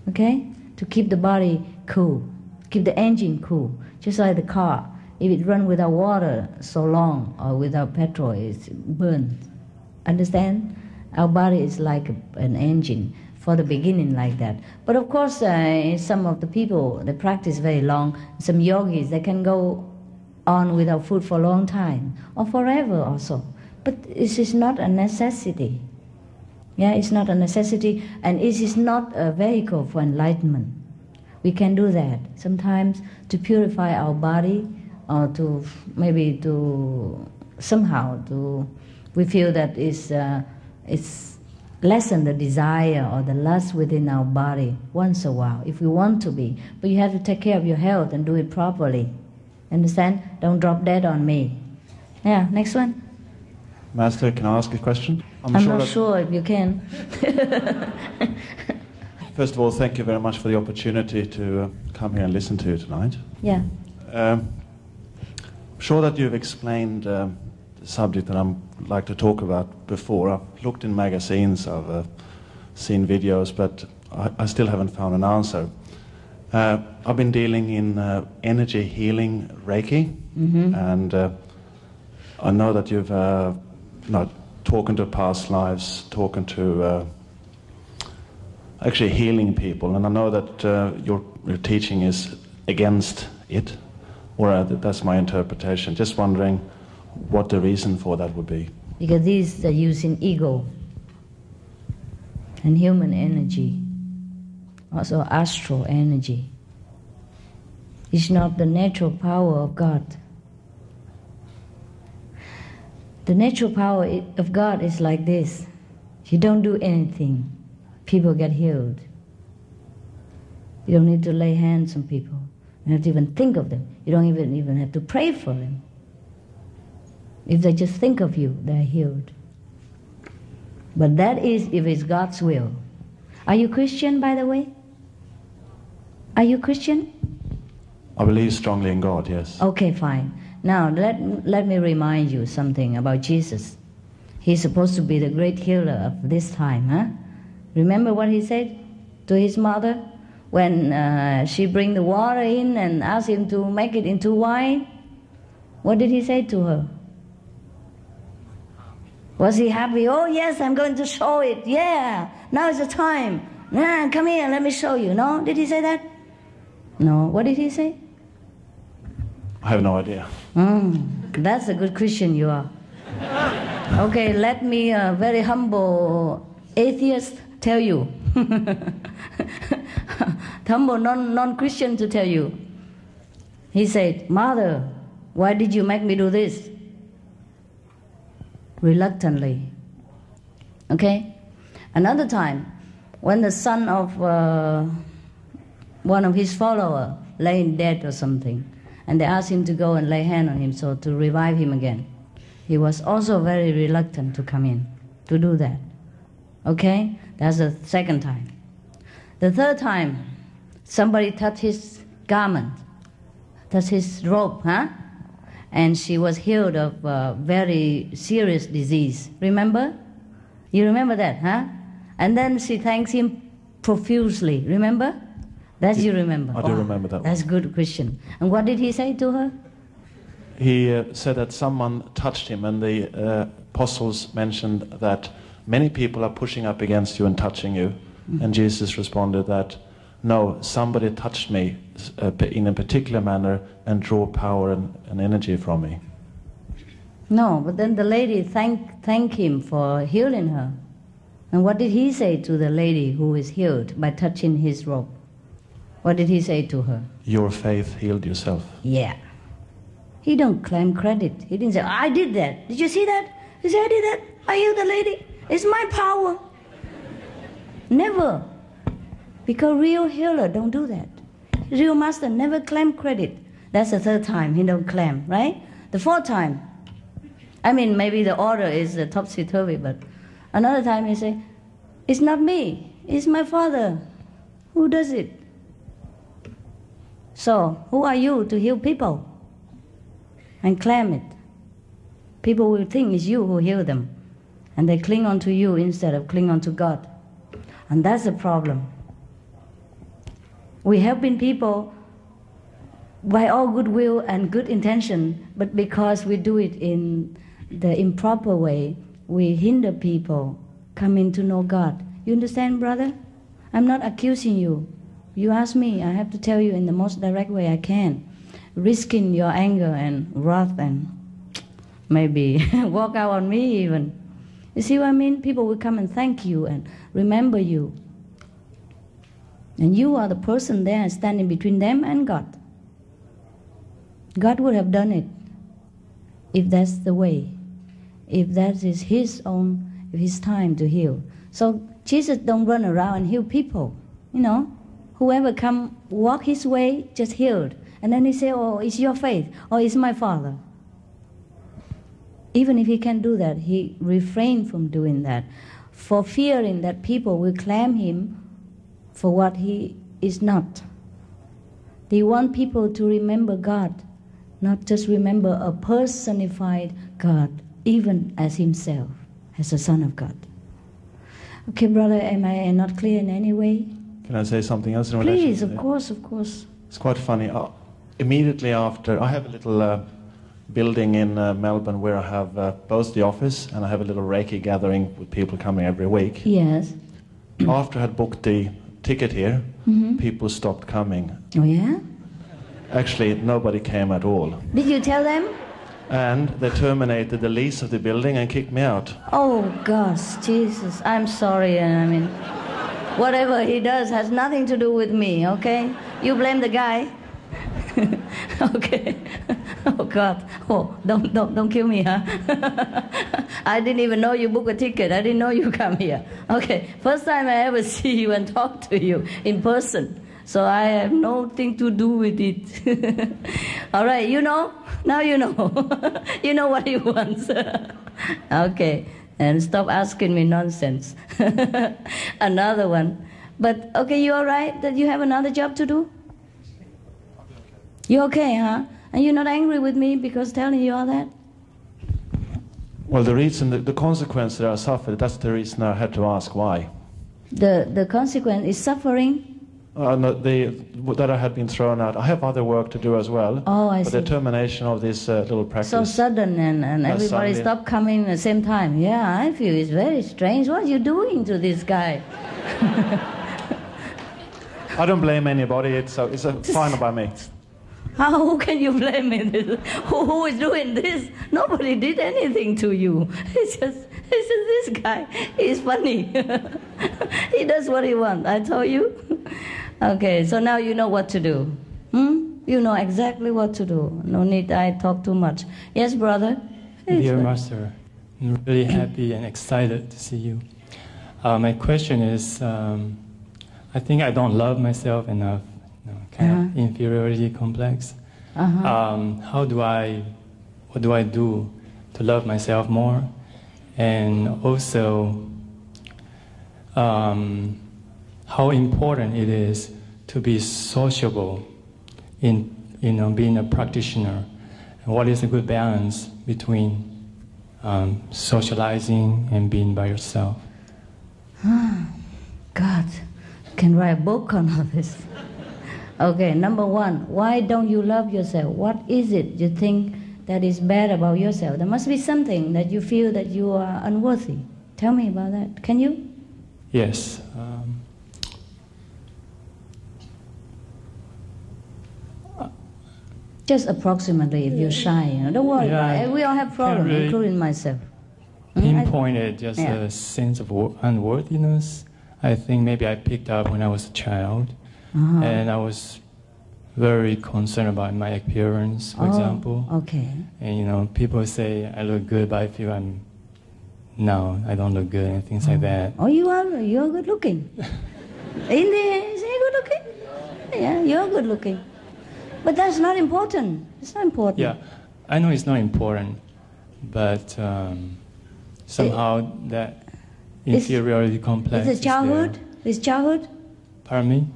okay, to keep the body cool, keep the engine cool, just like the car. If it runs without water so long or without petrol, it's burned. Understand? Our body is like an engine for the beginning, like that. But of course, some of the people, they practice very long. Some yogis, they can go on without food for a long time, or forever also. But this is not a necessity. Yeah, it's not a necessity, and it is not a vehicle for enlightenment. We can do that sometimes to purify our body, or to maybe to somehow to, we feel that it's lessen the desire or the lust within our body once a while, if we want to be. But you have to take care of your health and do it properly. Understand? Don't drop dead on me. Yeah, next one. Master, can I ask a question? I'm not sure if you can. First of all, thank you very much for the opportunity to come here and listen to you tonight. Yeah. I'm sure that you've explained the subject that I'd like to talk about before. I've looked in magazines, I've seen videos, but I still haven't found an answer. I've been dealing in energy healing Reiki, and I know that you've talking to past lives, talking to actually healing people, and I know that your teaching is against it, or that's my interpretation. Just wondering what the reason for that would be. Because these are using ego and human energy, also astral energy. It's not the natural power of God. The natural power of God is like this. You don't do anything, people get healed. You don't need to lay hands on people. You don't have to even think of them. You don't even have to pray for them. If they just think of you, they're healed. But that is if it's God's will. Are you Christian, by the way? Are you Christian? I believe strongly in God, yes. Okay, fine. Now, let me remind you something about Jesus. He's supposed to be the great healer of this time, huh? Remember what he said to his mother when she bring the water in and asked him to make it into wine? What did he say to her? Was he happy? Oh yes, I'm going to show it. Yeah, now is the time. Come here, let me show you. No? Did he say that? No. What did he say? I have no idea. That's a good Christian you are. Okay, let me, a very humble atheist, tell you. Humble non-Christian to tell you. He said, Mother, why did you make me do this? Reluctantly. Okay? Another time, when the son of one of his followers lay dead or something, and they asked him to go and lay hand on him, so to revive him again. He was also very reluctant to come in, to do that. Okay? That's the second time. The third time, somebody touched his garment, touched his robe, huh? And she was healed of a very serious disease. Remember? You remember that, huh? And then she thanks him profusely. Remember? That you remember. I do remember that. That's good Christian. And what did he say to her? He said that someone touched him, and the apostles mentioned that many people are pushing up against you and touching you. And Jesus responded that, no, somebody touched me in a particular manner and drew power and energy from me. No, but then the lady thanked him for healing her. And what did he say to the lady who is healed by touching his robe? What did he say to her? Your faith healed yourself. Yeah. He don't claim credit. He didn't say, I did that. Did you see that? He said, I did that. I healed the lady. It's my power. Never. Because real healer don't do that. Real master never claim credit. That's the third time he don't claim, right? The fourth time, I mean, maybe the order is topsy-turvy, but another time he say, it's not me, it's my Father. Who does it? So, who are you to heal people? And claim it. People will think it's you who heal them. And they cling on to you instead of cling on to God. And that's the problem. We helping people by all goodwill and good intention, but because we do it in the improper way, we hinder people coming to know God. You understand, brother? I'm not accusing you. You ask me, I have to tell you in the most direct way I can, risking your anger and wrath and maybe walk out on me even. You see what I mean? People will come and thank you and remember you. And you are the person there standing between them and God. God would have done it if that's the way, if that is His time to heal. So Jesus don't run around and heal people. You know, whoever come walk His way just healed. And then He say, oh, it's your faith, or it's my Father. Even if He can do that, He refrained from doing that, for fearing that people will claim Him for what He is not. They want people to remember God, not just remember a personified God, even as Himself, as the Son of God. Okay, brother, am I not clear in any way? Can I say something else in relation? Please, of course, of course. It's quite funny. Immediately after, I have a little building in Melbourne where I have both the office and I have a little Reiki gathering with people coming every week. Yes. After I had booked the ticket here, people stopped coming. Oh, yeah? Actually, nobody came at all. Did you tell them? And they terminated the lease of the building and kicked me out. Oh, gosh, Jesus, I'm sorry. And I mean, whatever he does has nothing to do with me, okay? You blame the guy. Okay. Oh, God. Oh, don't kill me, huh? I didn't even know you booked a ticket. I didn't know you come here. Okay, first time I ever see you and talk to you in person. So I have nothing to do with it. All right, you know? Now you know. You know what he wants. Okay, and stop asking me nonsense. Another one. But, okay, you all right that you have another job to do? You okay, huh? And you're not angry with me because telling you all that? Well, the reason, the consequence that I suffered, that's the reason I had to ask why. The consequence is suffering? No, that I had been thrown out. I have other work to do as well. Oh, I see. But the termination of this little practice. So sudden and everybody stopped coming at the same time. Yeah, I feel it's very strange. What are you doing to this guy? I don't blame anybody. It's fine by me. Who can you blame me? Who is doing this? Nobody did anything to you. It's just this guy. He's funny. He does what he wants. I told you. Okay, so now you know what to do. You know exactly what to do. No need I talk too much. Yes, brother? Dear Master, I'm really happy and excited to see you. My question is, I think I don't love myself enough. Kind of inferiority complex. What do I do to love myself more? And also, how important it is to be sociable in being a practitioner. And what is a good balance between socializing and being by yourself? God, you can write a book on all this. Okay, number one, why don't you love yourself? What is it you think that is bad about yourself? There must be something that you feel that you are unworthy. Tell me about that. Can you? Yes. Just approximately, if you're shy, don't worry about it. We all have problems, really, including myself. Pinpointed just a sense of unworthiness. I think maybe I picked up when I was a child. And I was very concerned about my appearance, for example. Okay. And people say I look good, but I feel no, I don't look good, and things like that. Oh, you're good looking. Is he good looking? Yeah, you're good looking. But that's not important. It's not important. Yeah. I know it's not important, but somehow that inferiority complex. Is it childhood? Is childhood? Pardon me?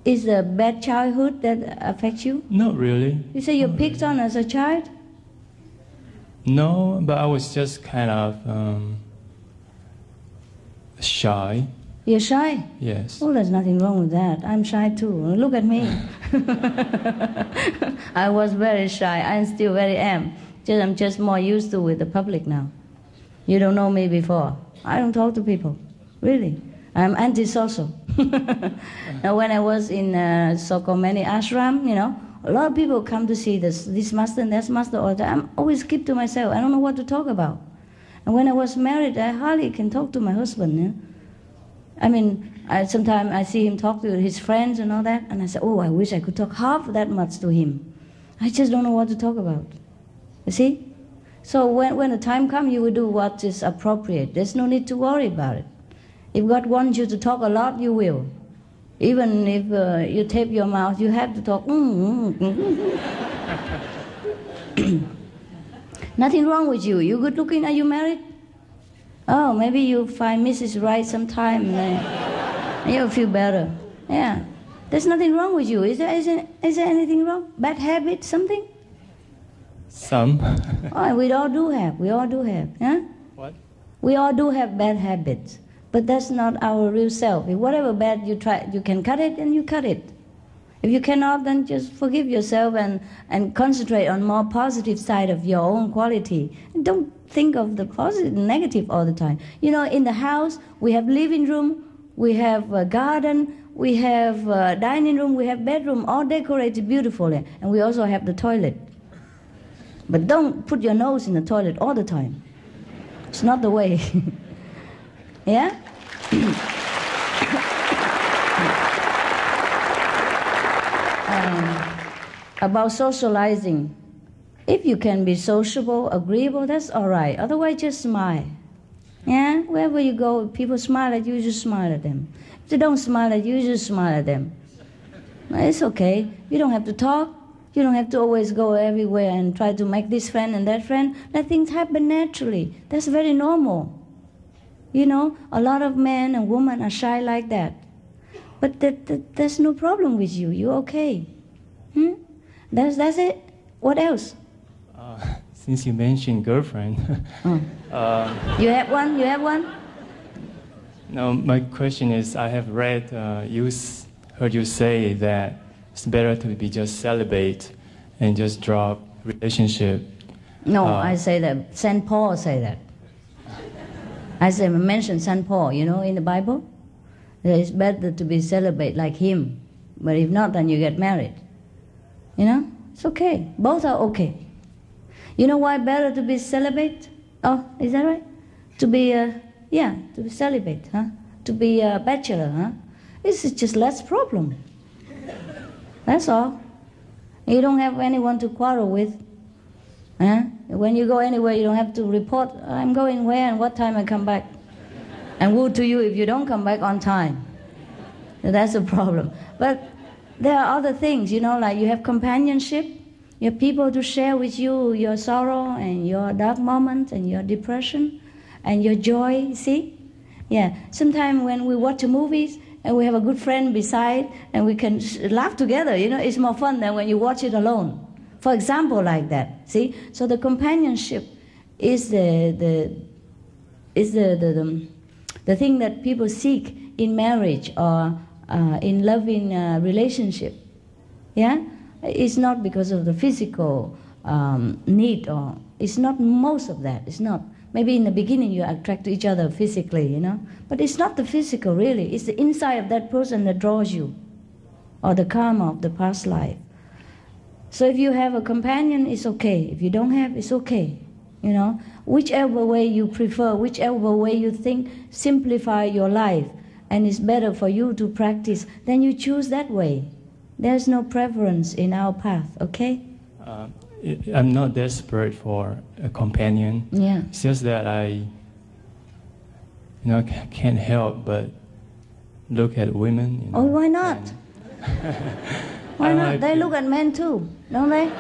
Is a bad childhood that affects you? Not really. You say you picked on as a child? No, but I was just kind of shy. You're shy? Yes. Oh, there's nothing wrong with that. I'm shy too. Look at me. I was very shy. I still very am. I'm just more used to with the public now. You don't know me before. I don't talk to people. Really. I'm antisocial. Now, when I was in so-called many ashram, a lot of people come to see this master and that master all the time. I'm always keep to myself. I don't know what to talk about. And when I was married, I hardly can talk to my husband. I mean, sometimes I see him talk to his friends and all that, and I say, oh, I wish I could talk half that much to him. I just don't know what to talk about. You see? So when the time comes, you will do what is appropriate. There's no need to worry about it. If God wants you to talk a lot, you will. Even if you tape your mouth, you have to talk. Nothing wrong with you. You good looking? Are you married? Oh, maybe you find Mrs. Right sometime and you'll feel better. Yeah. There's nothing wrong with you. Is there anything wrong? Bad habit, something? Some. Oh, we all do have. We all do have. Huh? What? We all do have bad habits. But that's not our real self. If whatever bad you try, you can cut it, and you cut it. If you cannot, then just forgive yourself and concentrate on more positive side of your own quality. And don't think of the positive, negative all the time. In the house, we have living room, we have a garden, we have a dining room, we have bedroom, all decorated beautifully. And we also have the toilet. But don't put your nose in the toilet all the time. It's not the way. Yeah? About socializing. If you can be sociable, agreeable, that's all right. Otherwise, just smile. Yeah? Wherever you go, people smile at you, just smile at them. If they don't smile at you, just smile at them. It's okay. You don't have to talk. You don't have to always go everywhere and try to make this friend and that friend. Let things happen naturally. That's very normal. A lot of men and women are shy like that. But there's no problem with you. You're okay. That's it. What else? Since you mentioned girlfriend. You have one? You have one? No, my question is, I have read, heard you say that it's better to be just celibate and just drop relationship. No, I say that. Saint Paul say that. I mention Saint Paul, in the Bible. It's better to be celibate like him. But if not, then you get married. It's okay. Both are okay. You know why better to be celibate? Oh, is that right? To be, to be celibate, huh? To be a bachelor, huh? It's just less problem. That's all. You don't have anyone to quarrel with. Huh? When you go anywhere, you don't have to report, I'm going where and what time I come back. And woe to you if you don't come back on time. That's a problem. But there are other things, like you have companionship. You have people to share with you your sorrow and your dark moments and your depression and your joy, see? Yeah. Sometimes when we watch movies and we have a good friend beside and we can laugh together, it's more fun than when you watch it alone. For example, like that, see? So the companionship is the thing that people seek in marriage or in loving relationship. Yeah? It's not because of the physical need, or it's not most of that. It's not. Maybe in the beginning you attract to each other physically, but it's not the physical really. It's the inside of that person that draws you, or the karma of the past life. So if you have a companion, it's okay. If you don't have, it's okay. Whichever way you prefer, whichever way you think simplify your life, and it's better for you to practice, then you choose that way. There's no preference in our path, okay? I'm not desperate for a companion. Yeah. It's just that I, can't help but look at women. Oh, why not? Why not? They look at men too, don't they?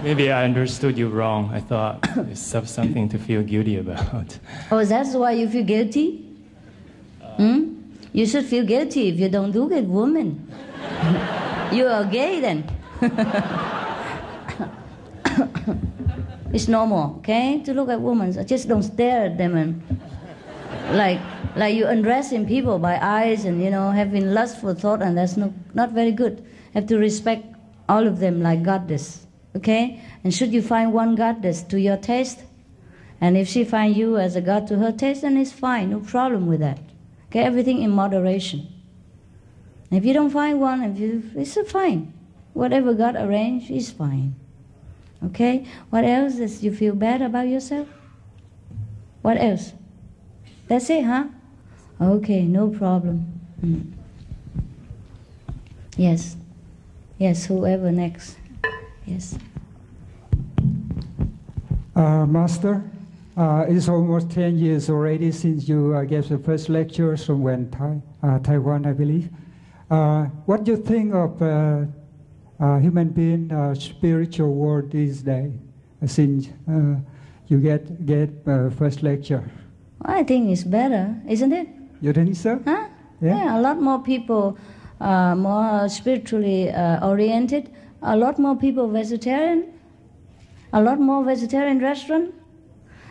Maybe I understood you wrong. I thought it's something to feel guilty about. Oh, that's why you feel guilty? You should feel guilty if you don't look at women. You are gay then. It's normal, okay, to look at women. Just don't stare at them and like you undressing people by eyes and, you know, having lustful thought, and that's not very good. Have to respect all of them like goddess, okay? And should you find one goddess to your taste, and if she finds you as a god to her taste, then it's fine, no problem with that. Okay, everything in moderation. If you don't find one, it's fine. Whatever God arranged is fine. Okay? What else does you feel bad about yourself? What else? That's it, huh? Okay, no problem. Yes. Yes, whoever next. Yes. Master, it's almost 10 years already since you gave the first lecture somewhere in Taiwan, I believe. What do you think of human being spiritual world these days, since you get first lecture? I think it's better, isn't it? You think so? Huh? Yeah, a lot more people more spiritually oriented, a lot more people vegetarian, a lot more vegetarian restaurant.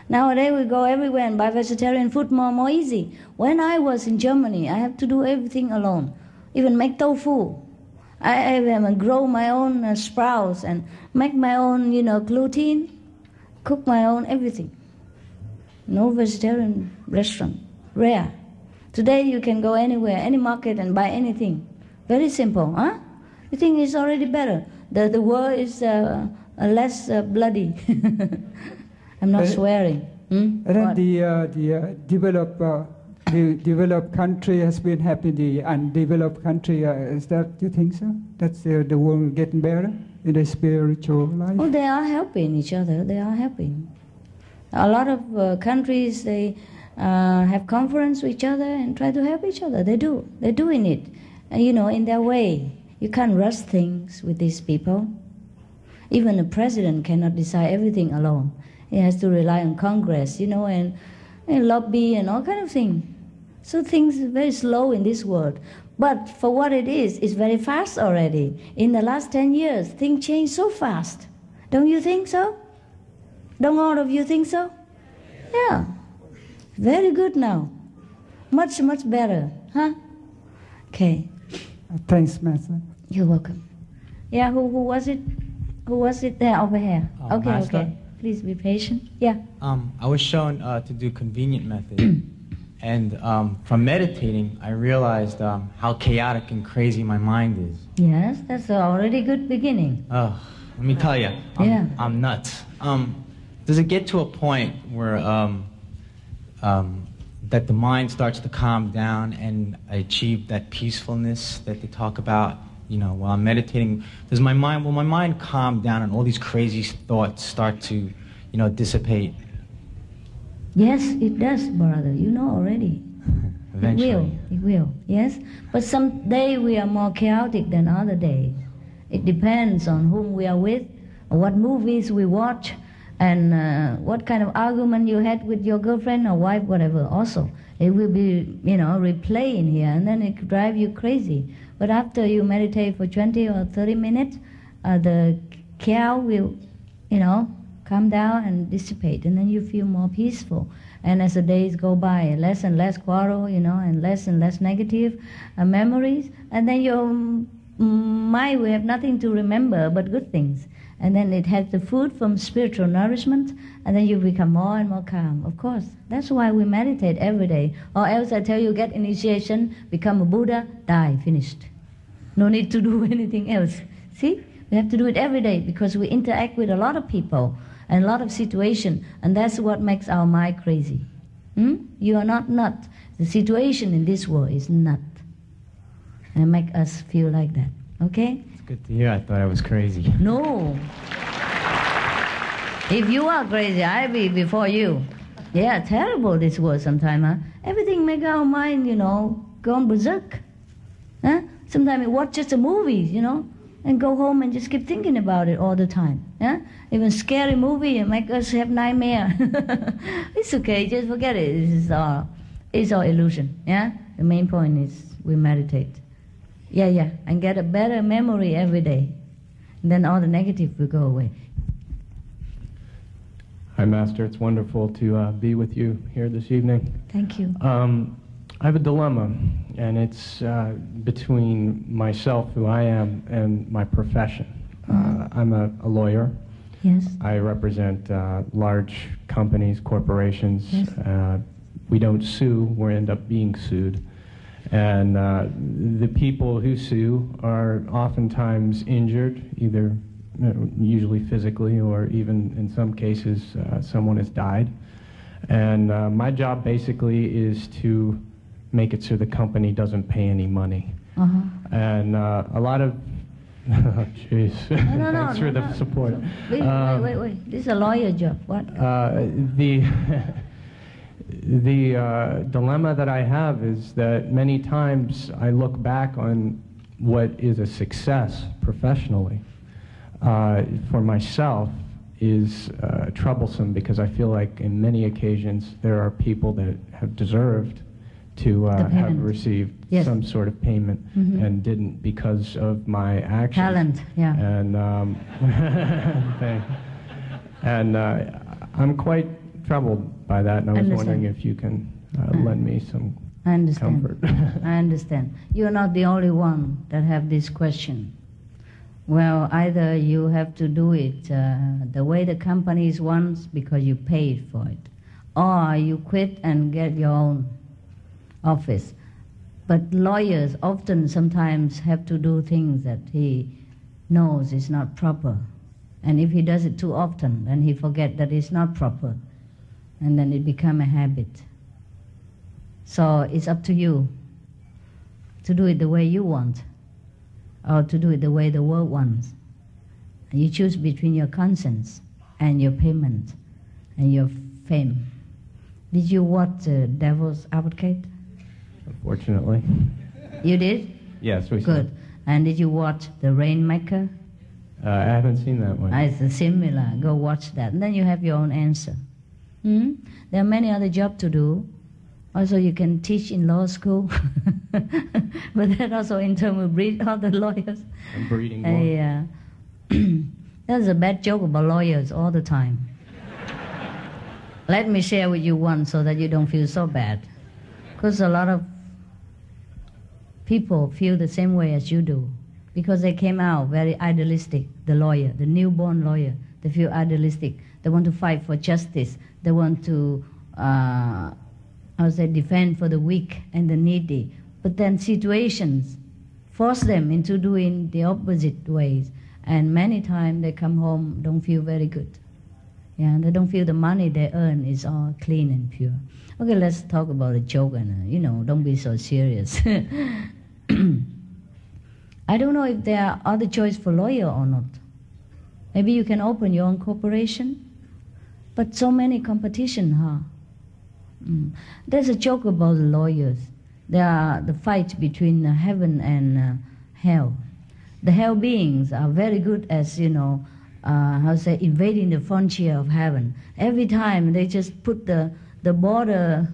Nowadays we go everywhere and buy vegetarian food more easy. When I was in Germany, I have to do everything alone, even make tofu. I grow my own sprouts and make my own, gluten, cook my own everything. No vegetarian restaurant, rare. Today you can go anywhere, any market and buy anything. Very simple, huh? You think it's already better? The world is less bloody. I'm not swearing. And then the developed country has been helping the undeveloped country. Is that, you think so? That's the world getting better in the spiritual life? Oh, they are helping each other. They are helping. A lot of countries, they have conference with each other and try to help each other. They do. They're doing it, in their way. You can't rush things with these people. Even the president cannot decide everything alone. He has to rely on Congress, and lobby and all kind of things. So things are very slow in this world. But for what it is, it's very fast already. In the last 10 years, things change so fast. Don't you think so? Don't all of you think so? Yeah. Very good now. Much, much better. Huh? Okay. Thanks, Master. You're welcome. Yeah, who was it? Who was it there over here? Okay, Master? okay. Please be patient. Yeah. I was shown to do convenient method. And from meditating, I realized how chaotic and crazy my mind is. Yes, that's already a good beginning. Let me tell you, I'm nuts. Does it get to a point where that the mind starts to calm down and I achieve that peacefulness that they talk about, while I'm meditating? Will my mind calm down and all these crazy thoughts start to, dissipate? Yes, it does, brother. You know already. Eventually. It will, yes. But some day we are more chaotic than other days. It depends on whom we are with, or what movies we watch, and what kind of argument you had with your girlfriend or wife, whatever. Also, it will be, replaying here, and then it could drive you crazy. But after you meditate for 20 or 30 minutes, the chaos will, calm down and dissipate, and then you feel more peaceful. And as the days go by, less and less quarrel, and less negative memories, and then your mind will have nothing to remember but good things. And then it has the food from spiritual nourishment, and then you become more and more calm. Of course, that's why we meditate every day. Or else I tell you, get initiation, become a Buddha, die, finished. No need to do anything else. See? We have to do it every day because we interact with a lot of people and a lot of situations, and that's what makes our mind crazy. You are not nut. The situation in this world is nut. And make us feel like that. Okay? It's good to hear. I thought I was crazy. No. If you are crazy, I'll be before you. Yeah, terrible this world sometimes, huh? Everything make our mind, go on berserk. Huh? Sometimes we watch just the movies, and go home and just keep thinking about it all the time. Yeah? Even scary movie make us have nightmare. It's okay, just forget it. It's all illusion. Yeah? The main point is we meditate. Yeah, and get a better memory every day. And then all the negative will go away. Hi, Master. It's wonderful to be with you here this evening. Thank you. I have a dilemma, and it's between myself, who I am, and my profession. I'm a lawyer. Yes. I represent large companies, corporations. Yes. We don't sue, we end up being sued. And the people who sue are oftentimes injured, either usually physically or even in some cases someone has died. And my job basically is to make it so the company doesn't pay any money. And a lot of, oh jeez, thanks for the support. Wait, this is a lawyer job, what? The dilemma that I have is that many times I look back on what is a success professionally for myself is troublesome, because I feel like in many occasions there are people that have deserved to have received some sort of payment and didn't because of my actions. Talent, yeah. And I'm quite troubled by that, and I was wondering if you can lend me some comfort. I understand. You're not the only one that have this question. Well, either you have to do it the way the companies wants because you paid for it, or you quit and get your own office. But lawyers often sometimes have to do things that he knows is not proper. And if he does it too often, then he forget that it's not proper. And then it become a habit. So it's up to you to do it the way you want, or to do it the way the world wants. And you choose between your conscience and your payment and your fame. Did you watch Devil's Advocate? Unfortunately. You did? Yes, we Good. saw. And did you watch The Rainmaker? I haven't seen that one. It's similar. Go watch that. And then you have your own answer. There are many other jobs to do. Also, you can teach in law school. But then also in terms of breed all the lawyers. I'm breeding more. Yeah. There's a bad joke about lawyers all the time. Let me share with you one so that you don't feel so bad. Because a lot of people feel the same way as you do. Because they came out very idealistic, the lawyer, the newborn lawyer. They feel idealistic. They want to fight for justice. They want to, defend for the weak and the needy. But then situations force them into doing the opposite ways. And many times they come home, don't feel very good. Yeah, they don't feel the money they earn is all clean and pure. Okay, let's talk about a joke and, don't be so serious. I don't know if there are other choice for lawyer or not. Maybe you can open your own corporation. But so many competition, huh? There's a joke about the lawyers. There are the fight between heaven and hell. The hell beings are very good as, invading the frontier of heaven. Every time they just put the borderline,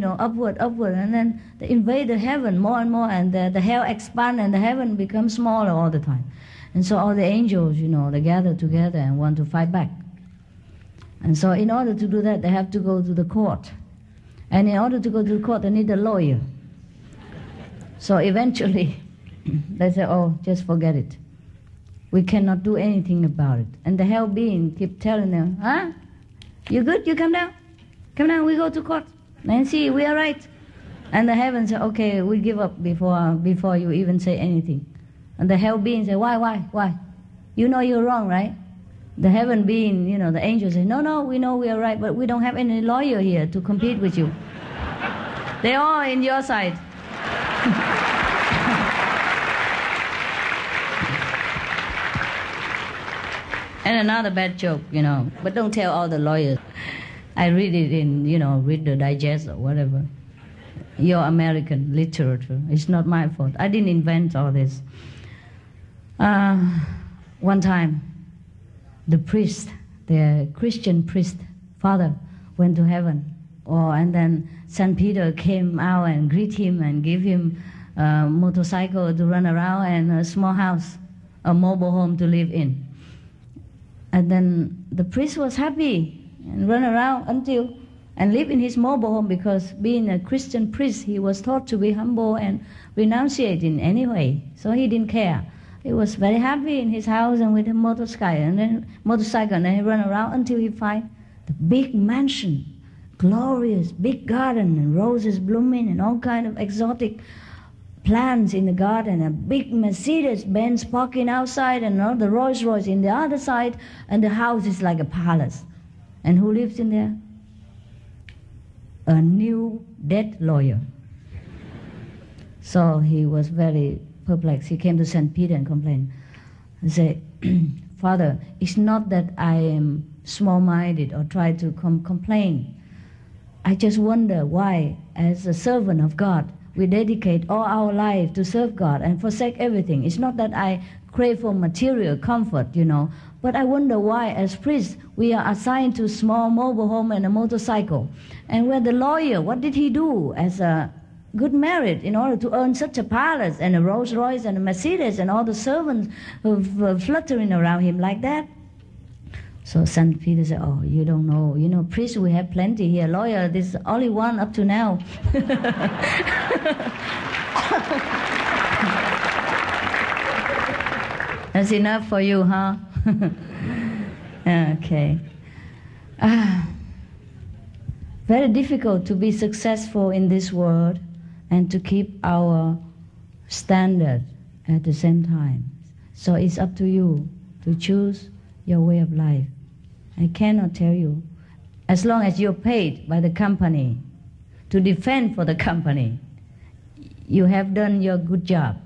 upward, and then they invade the heaven more and more, and the hell expand and the heaven becomes smaller all the time. And so all the angels, they gather together and want to fight back. And so in order to do that, they have to go to the court. And in order to go to the court, they need a lawyer. So eventually, they say, oh, just forget it. We cannot do anything about it. And the hell being keep telling them, huh? You good? You come down. Come down, we go to court. And see, we are right. And the heaven say, okay, we give up before you even say anything. And the hell being say, why? You know you're wrong, right? The heaven being, the angels say, no, we know we are right, but we don't have any lawyer here to compete with you. They're all in your side. And another bad joke, but don't tell all the lawyers. I read it in, read the digest or whatever. Your American literature. It's not my fault. I didn't invent all this. One time, the priest, the Christian priest, father, went to heaven. And then St. Peter came out and greet him and give him a motorcycle to run around and a small house, a mobile home to live in. And then the priest was happy and run around and live in his mobile home, because being a Christian priest, he was taught to be humble and renunciate in any way. So he didn't care. He was very happy in his house and with a motorcycle, and then he ran around until he find the big mansion, glorious big garden and roses blooming and all kind of exotic plants in the garden, a big Mercedes-Benz parking outside, and all the Rolls-Royce in the other side, and the house is like a palace. And who lives in there? A new dead lawyer. So he was very perplexed. He came to St. Peter and complained. He said, Father, it's not that I am small-minded or try to complain. I just wonder why, as a servant of God, we dedicate all our life to serve God and forsake everything. It's not that I crave for material comfort, but I wonder why, as priests, we are assigned to small mobile home and a motorcycle. And where the lawyer, what did he do as a good merit in order to earn such a palace and a Rolls Royce and a Mercedes and all the servants fluttering around him like that? So St. Peter said, oh, you don't know. Priests, we have plenty here. Lawyer, this is only one up to now. That's enough for you, huh? Okay. Very difficult to be successful in this world and to keep our standard at the same time. So it's up to you to choose your way of life. I cannot tell you. As long as you're paid by the company to defend for the company, you have done your good job,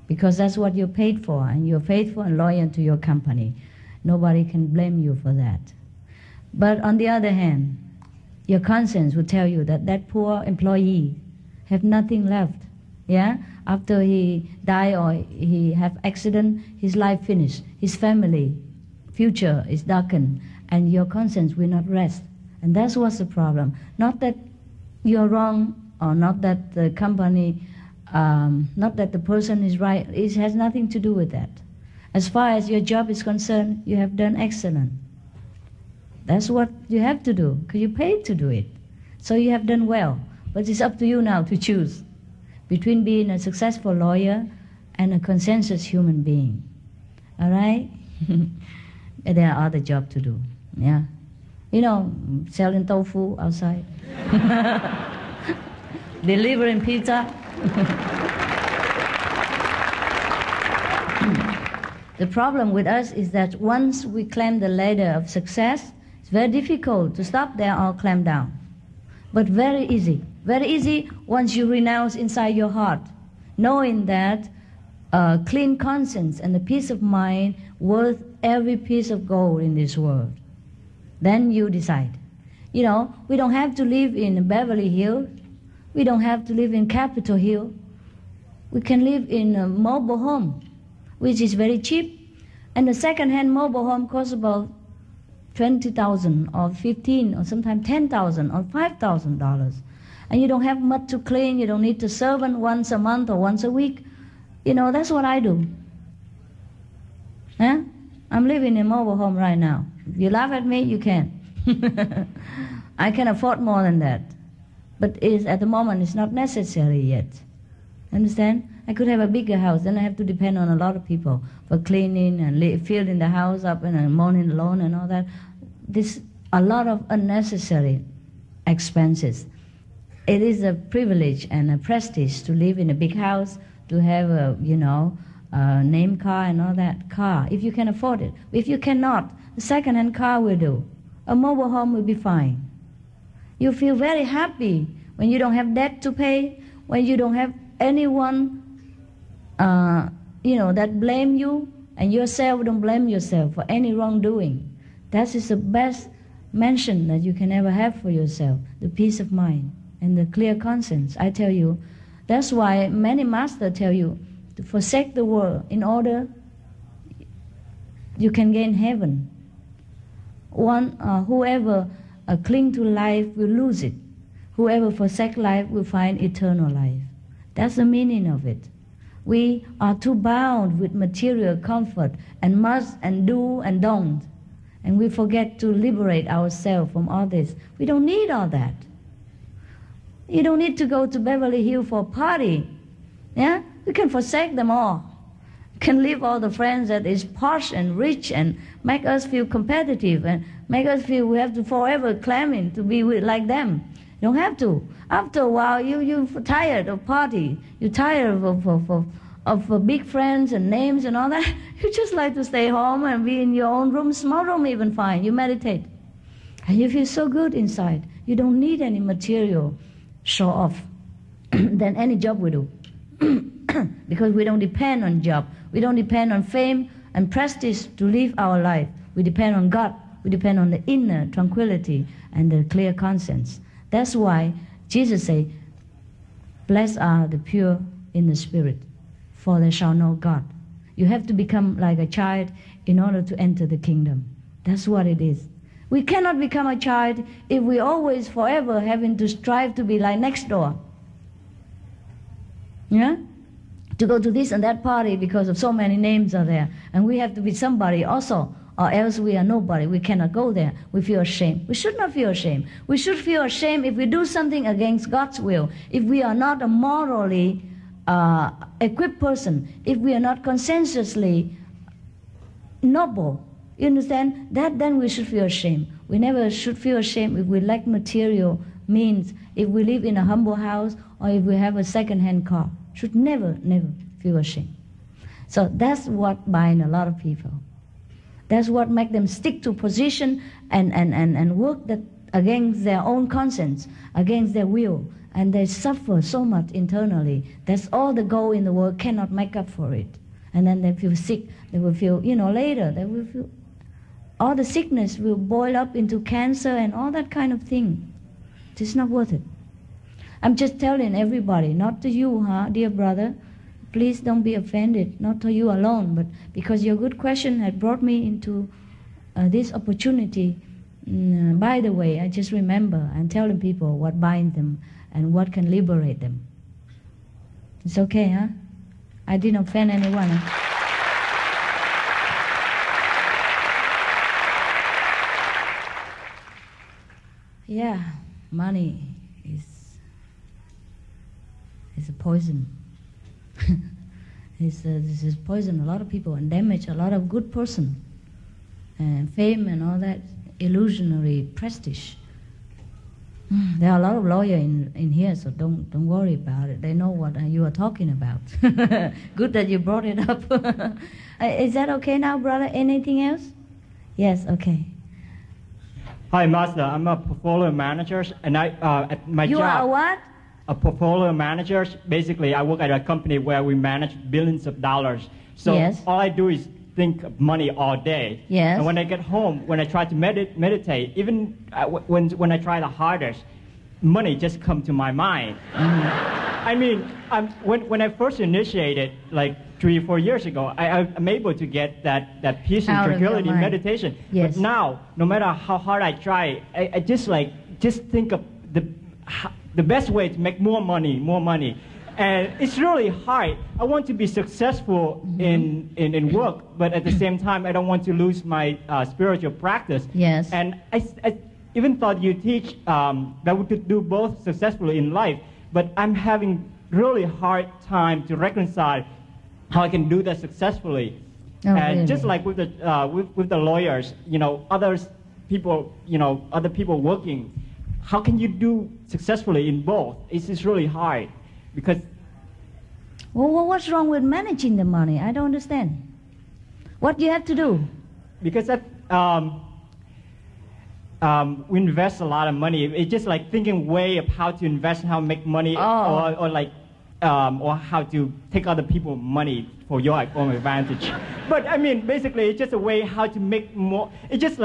because that's what you're paid for, and you're faithful and loyal to your company. Nobody can blame you for that. But on the other hand, your conscience will tell you that that poor employee have nothing left. Yeah? After he die or he have accident, his life finished. His family future is darkened, and your conscience will not rest. And that's what's the problem. Not that you're wrong, or not that the company, not that the person is right. It has nothing to do with that. As far as your job is concerned, you have done excellent. That's what you have to do, because you're paid to do it. So you have done well. But it's up to you now to choose between being a successful lawyer and a conscientious human being. All right? There are other jobs to do. Yeah. Selling tofu outside. Delivering pizza. The problem with us is that once we climb the ladder of success, it's very difficult to stop there or climb down. But very easy. Very easy once you renounce inside your heart, knowing that a clean conscience and a peace of mind worth every piece of gold in this world. Then you decide. We don't have to live in Beverly Hills. We don't have to live in Capitol Hill. We can live in a mobile home, which is very cheap. And the second-hand mobile home costs about $20,000 or $15,000 or sometimes $10,000 or $5,000. And you don't have much to clean. You don't need to servant once a month or once a week. That's what I do. Huh? I'm living in a mobile home right now. If you laugh at me, you can. I can afford more than that. But at the moment, it's not necessary yet. Understand? I could have a bigger house. Then I have to depend on a lot of people for cleaning and filling the house up and mowing the lawn and all that. This a lot of unnecessary expenses. It is a privilege and a prestige to live in a big house, to have a name car and all that car, if you can afford it. If you cannot, a second-hand car will do. A mobile home will be fine. You feel very happy when you don't have debt to pay, when you don't have anyone that blame you, and yourself don't blame yourself for any wrongdoing. That is the best mention that you can ever have for yourself, the peace of mind and the clear conscience. I tell you, that's why many masters tell you to forsake the world in order you can gain heaven. Whoever cling to life will lose it. Whoever forsake life will find eternal life. That's the meaning of it. We are too bound with material comfort and must and do and don't. And we forget to liberate ourselves from all this. We don't need all that. You don't need to go to Beverly Hills for a party. Yeah? We can forsake them all. We can leave all the friends that is posh and rich and make us feel competitive and make us feel we have to forever claiming to be like them. You don't have to. After a while, you're tired of party. You're tired of big friends and names and all that. You just like to stay home and be in your own room, small room even fine. You meditate. And you feel so good inside. You don't need any material show off than any job we do. Because we don't depend on job. We don't depend on fame and prestige to live our life. We depend on God. We depend on the inner tranquility and the clear conscience. That's why Jesus said, blessed are the pure in the spirit, for they shall know God. You have to become like a child in order to enter the kingdom. That's what it is. We cannot become a child if we always forever having to strive to be like next door. Yeah? To go to this and that party because of so many names are there. And we have to be somebody also, or else we are nobody. We cannot go there. We feel ashamed. We should not feel ashamed. We should feel ashamed if we do something against God's will. If we are not a morally equipped person, if we are not conscientiously noble, you understand? Then we should feel ashamed. We never should feel ashamed if we lack material means, if we live in a humble house, or if we have a second-hand car. Should never feel ashamed. So that's what binds a lot of people. That's what makes them stick to position and work that against their own conscience, against their will. And they suffer so much internally. That's all the goal in the world cannot make up for it. And then they feel sick. They will feel, later, they will feel, all the sickness will boil up into cancer and all that kind of thing. It's not worth it. I'm just telling everybody, not to you, dear brother. Please don't be offended, not to you alone, but because your good question had brought me into this opportunity. By the way, I just remember I'm telling people what binds them and what can liberate them. It's okay, huh? I didn't offend anyone. Huh? Yeah, money is a poison. This is poison a lot of people and damage a lot of good person. And fame and all that illusionary prestige. There are a lot of lawyers in here, so don't worry about it. They know what you are talking about. Good that you brought it up. Is that okay now, brother? Anything else? Yes, okay. Hi, Master. I'm a portfolio manager, and at my job. You are a what? A portfolio manager. Basically, I work at a company where we manage billions of dollars. So yes. All I do is think of money all day. Yes. And when I get home, when I try to meditate, even when I try the hardest, money just comes to my mind. I mean, when I first initiated, like 3 or 4 years ago, I'm able to get that peace and tranquility in meditation. Yes. But now, no matter how hard I try, I just think of the best way to make more money. And it's really hard. I want to be successful in work, but at the same time, I don't want to lose my spiritual practice. Yes. And I even thought you teach that we could do both successfully in life, but I'm having really hard time to reconcile how I can do that successfully. Oh, and really? just like with the lawyers, other people working, how can you do successfully in both? It's really hard. Because, well, what's wrong with managing the money? I don't understand. What do you have to do? Because we invest a lot of money. It's just like thinking way of how to invest and how to make money, or how to take other people's money for your own advantage. But I mean, basically, it's just a way how to make more. It just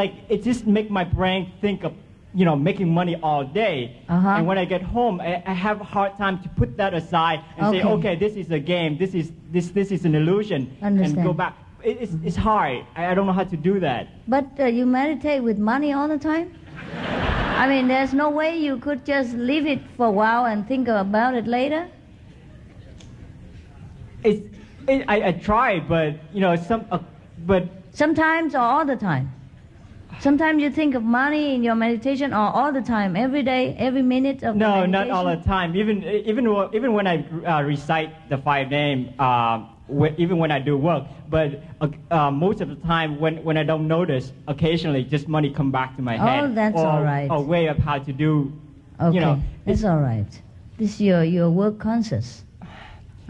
make my brain think of making money all day. And when I get home, I have a hard time to put that aside and say, okay, this is a game, this is an illusion, and go back. it's hard. I don't know how to do that. But you meditate with money all the time? I mean, there's no way you could just leave it for a while and think about it later? I try, but you know, but sometimes or all the time. Sometimes you think of money in your meditation, or all the time, every day, every minute of the meditation? No, not all the time. Even when I recite the 5 names, even when I do work. But most of the time, when I don't notice, occasionally just money come back to my head. Oh, that's all right. Or way of how to do. Okay, you know, it's all right. This is your work conscious.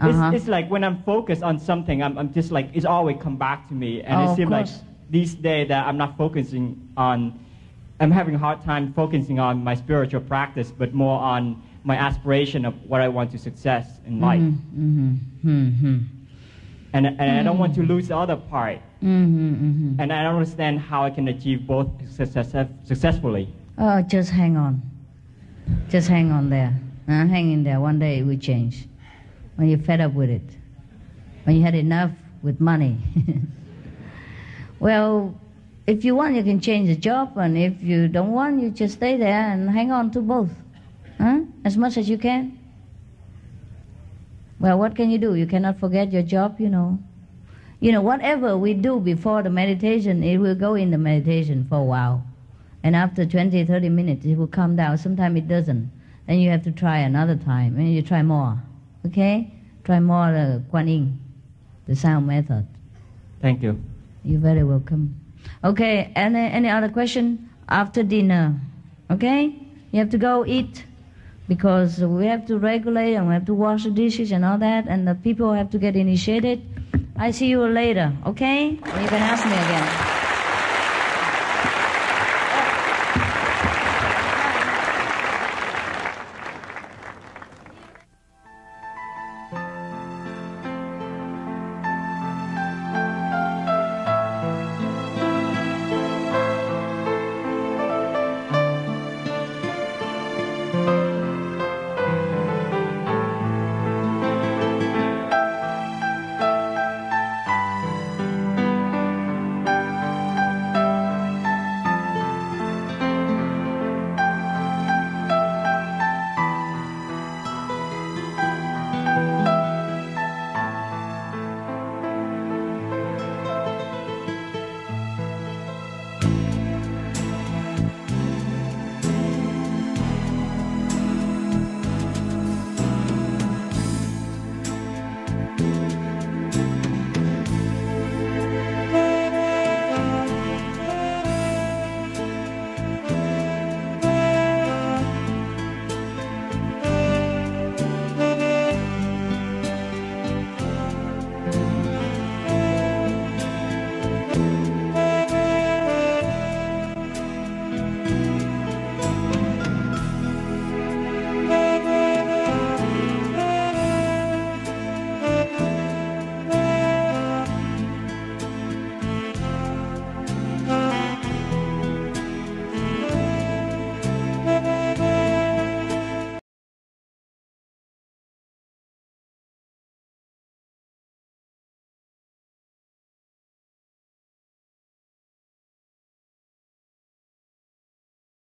It's like when I'm focused on something, I'm just like, it's always come back to me. And it seems like these days that I'm not focusing on, I'm having a hard time focusing on my spiritual practice, but more on my aspiration of what I want to success in life. And I don't want to lose the other part. And I don't understand how I can achieve both successfully. Oh, just hang on. Just hang on there. Hang in there. One day it will change. When you're fed up with it. When you had enough with money. Well, if you want, you can change the job. And if you don't want, you just stay there and hang on to both. As much as you can. Well, what can you do? You cannot forget your job, you know. You know, whatever we do before the meditation, it will go in the meditation for a while. And after 20, 30 minutes, it will calm down. Sometimes it doesn't. Then you have to try another time. And you try more. Okay? Try more the Kuan Yin, the sound method. Thank you. You're very welcome. Okay, any other question? After dinner, okay? You have to go eat, because we have to regulate and we have to wash the dishes and all that, and the people have to get initiated. I see you later, okay? You can ask me again.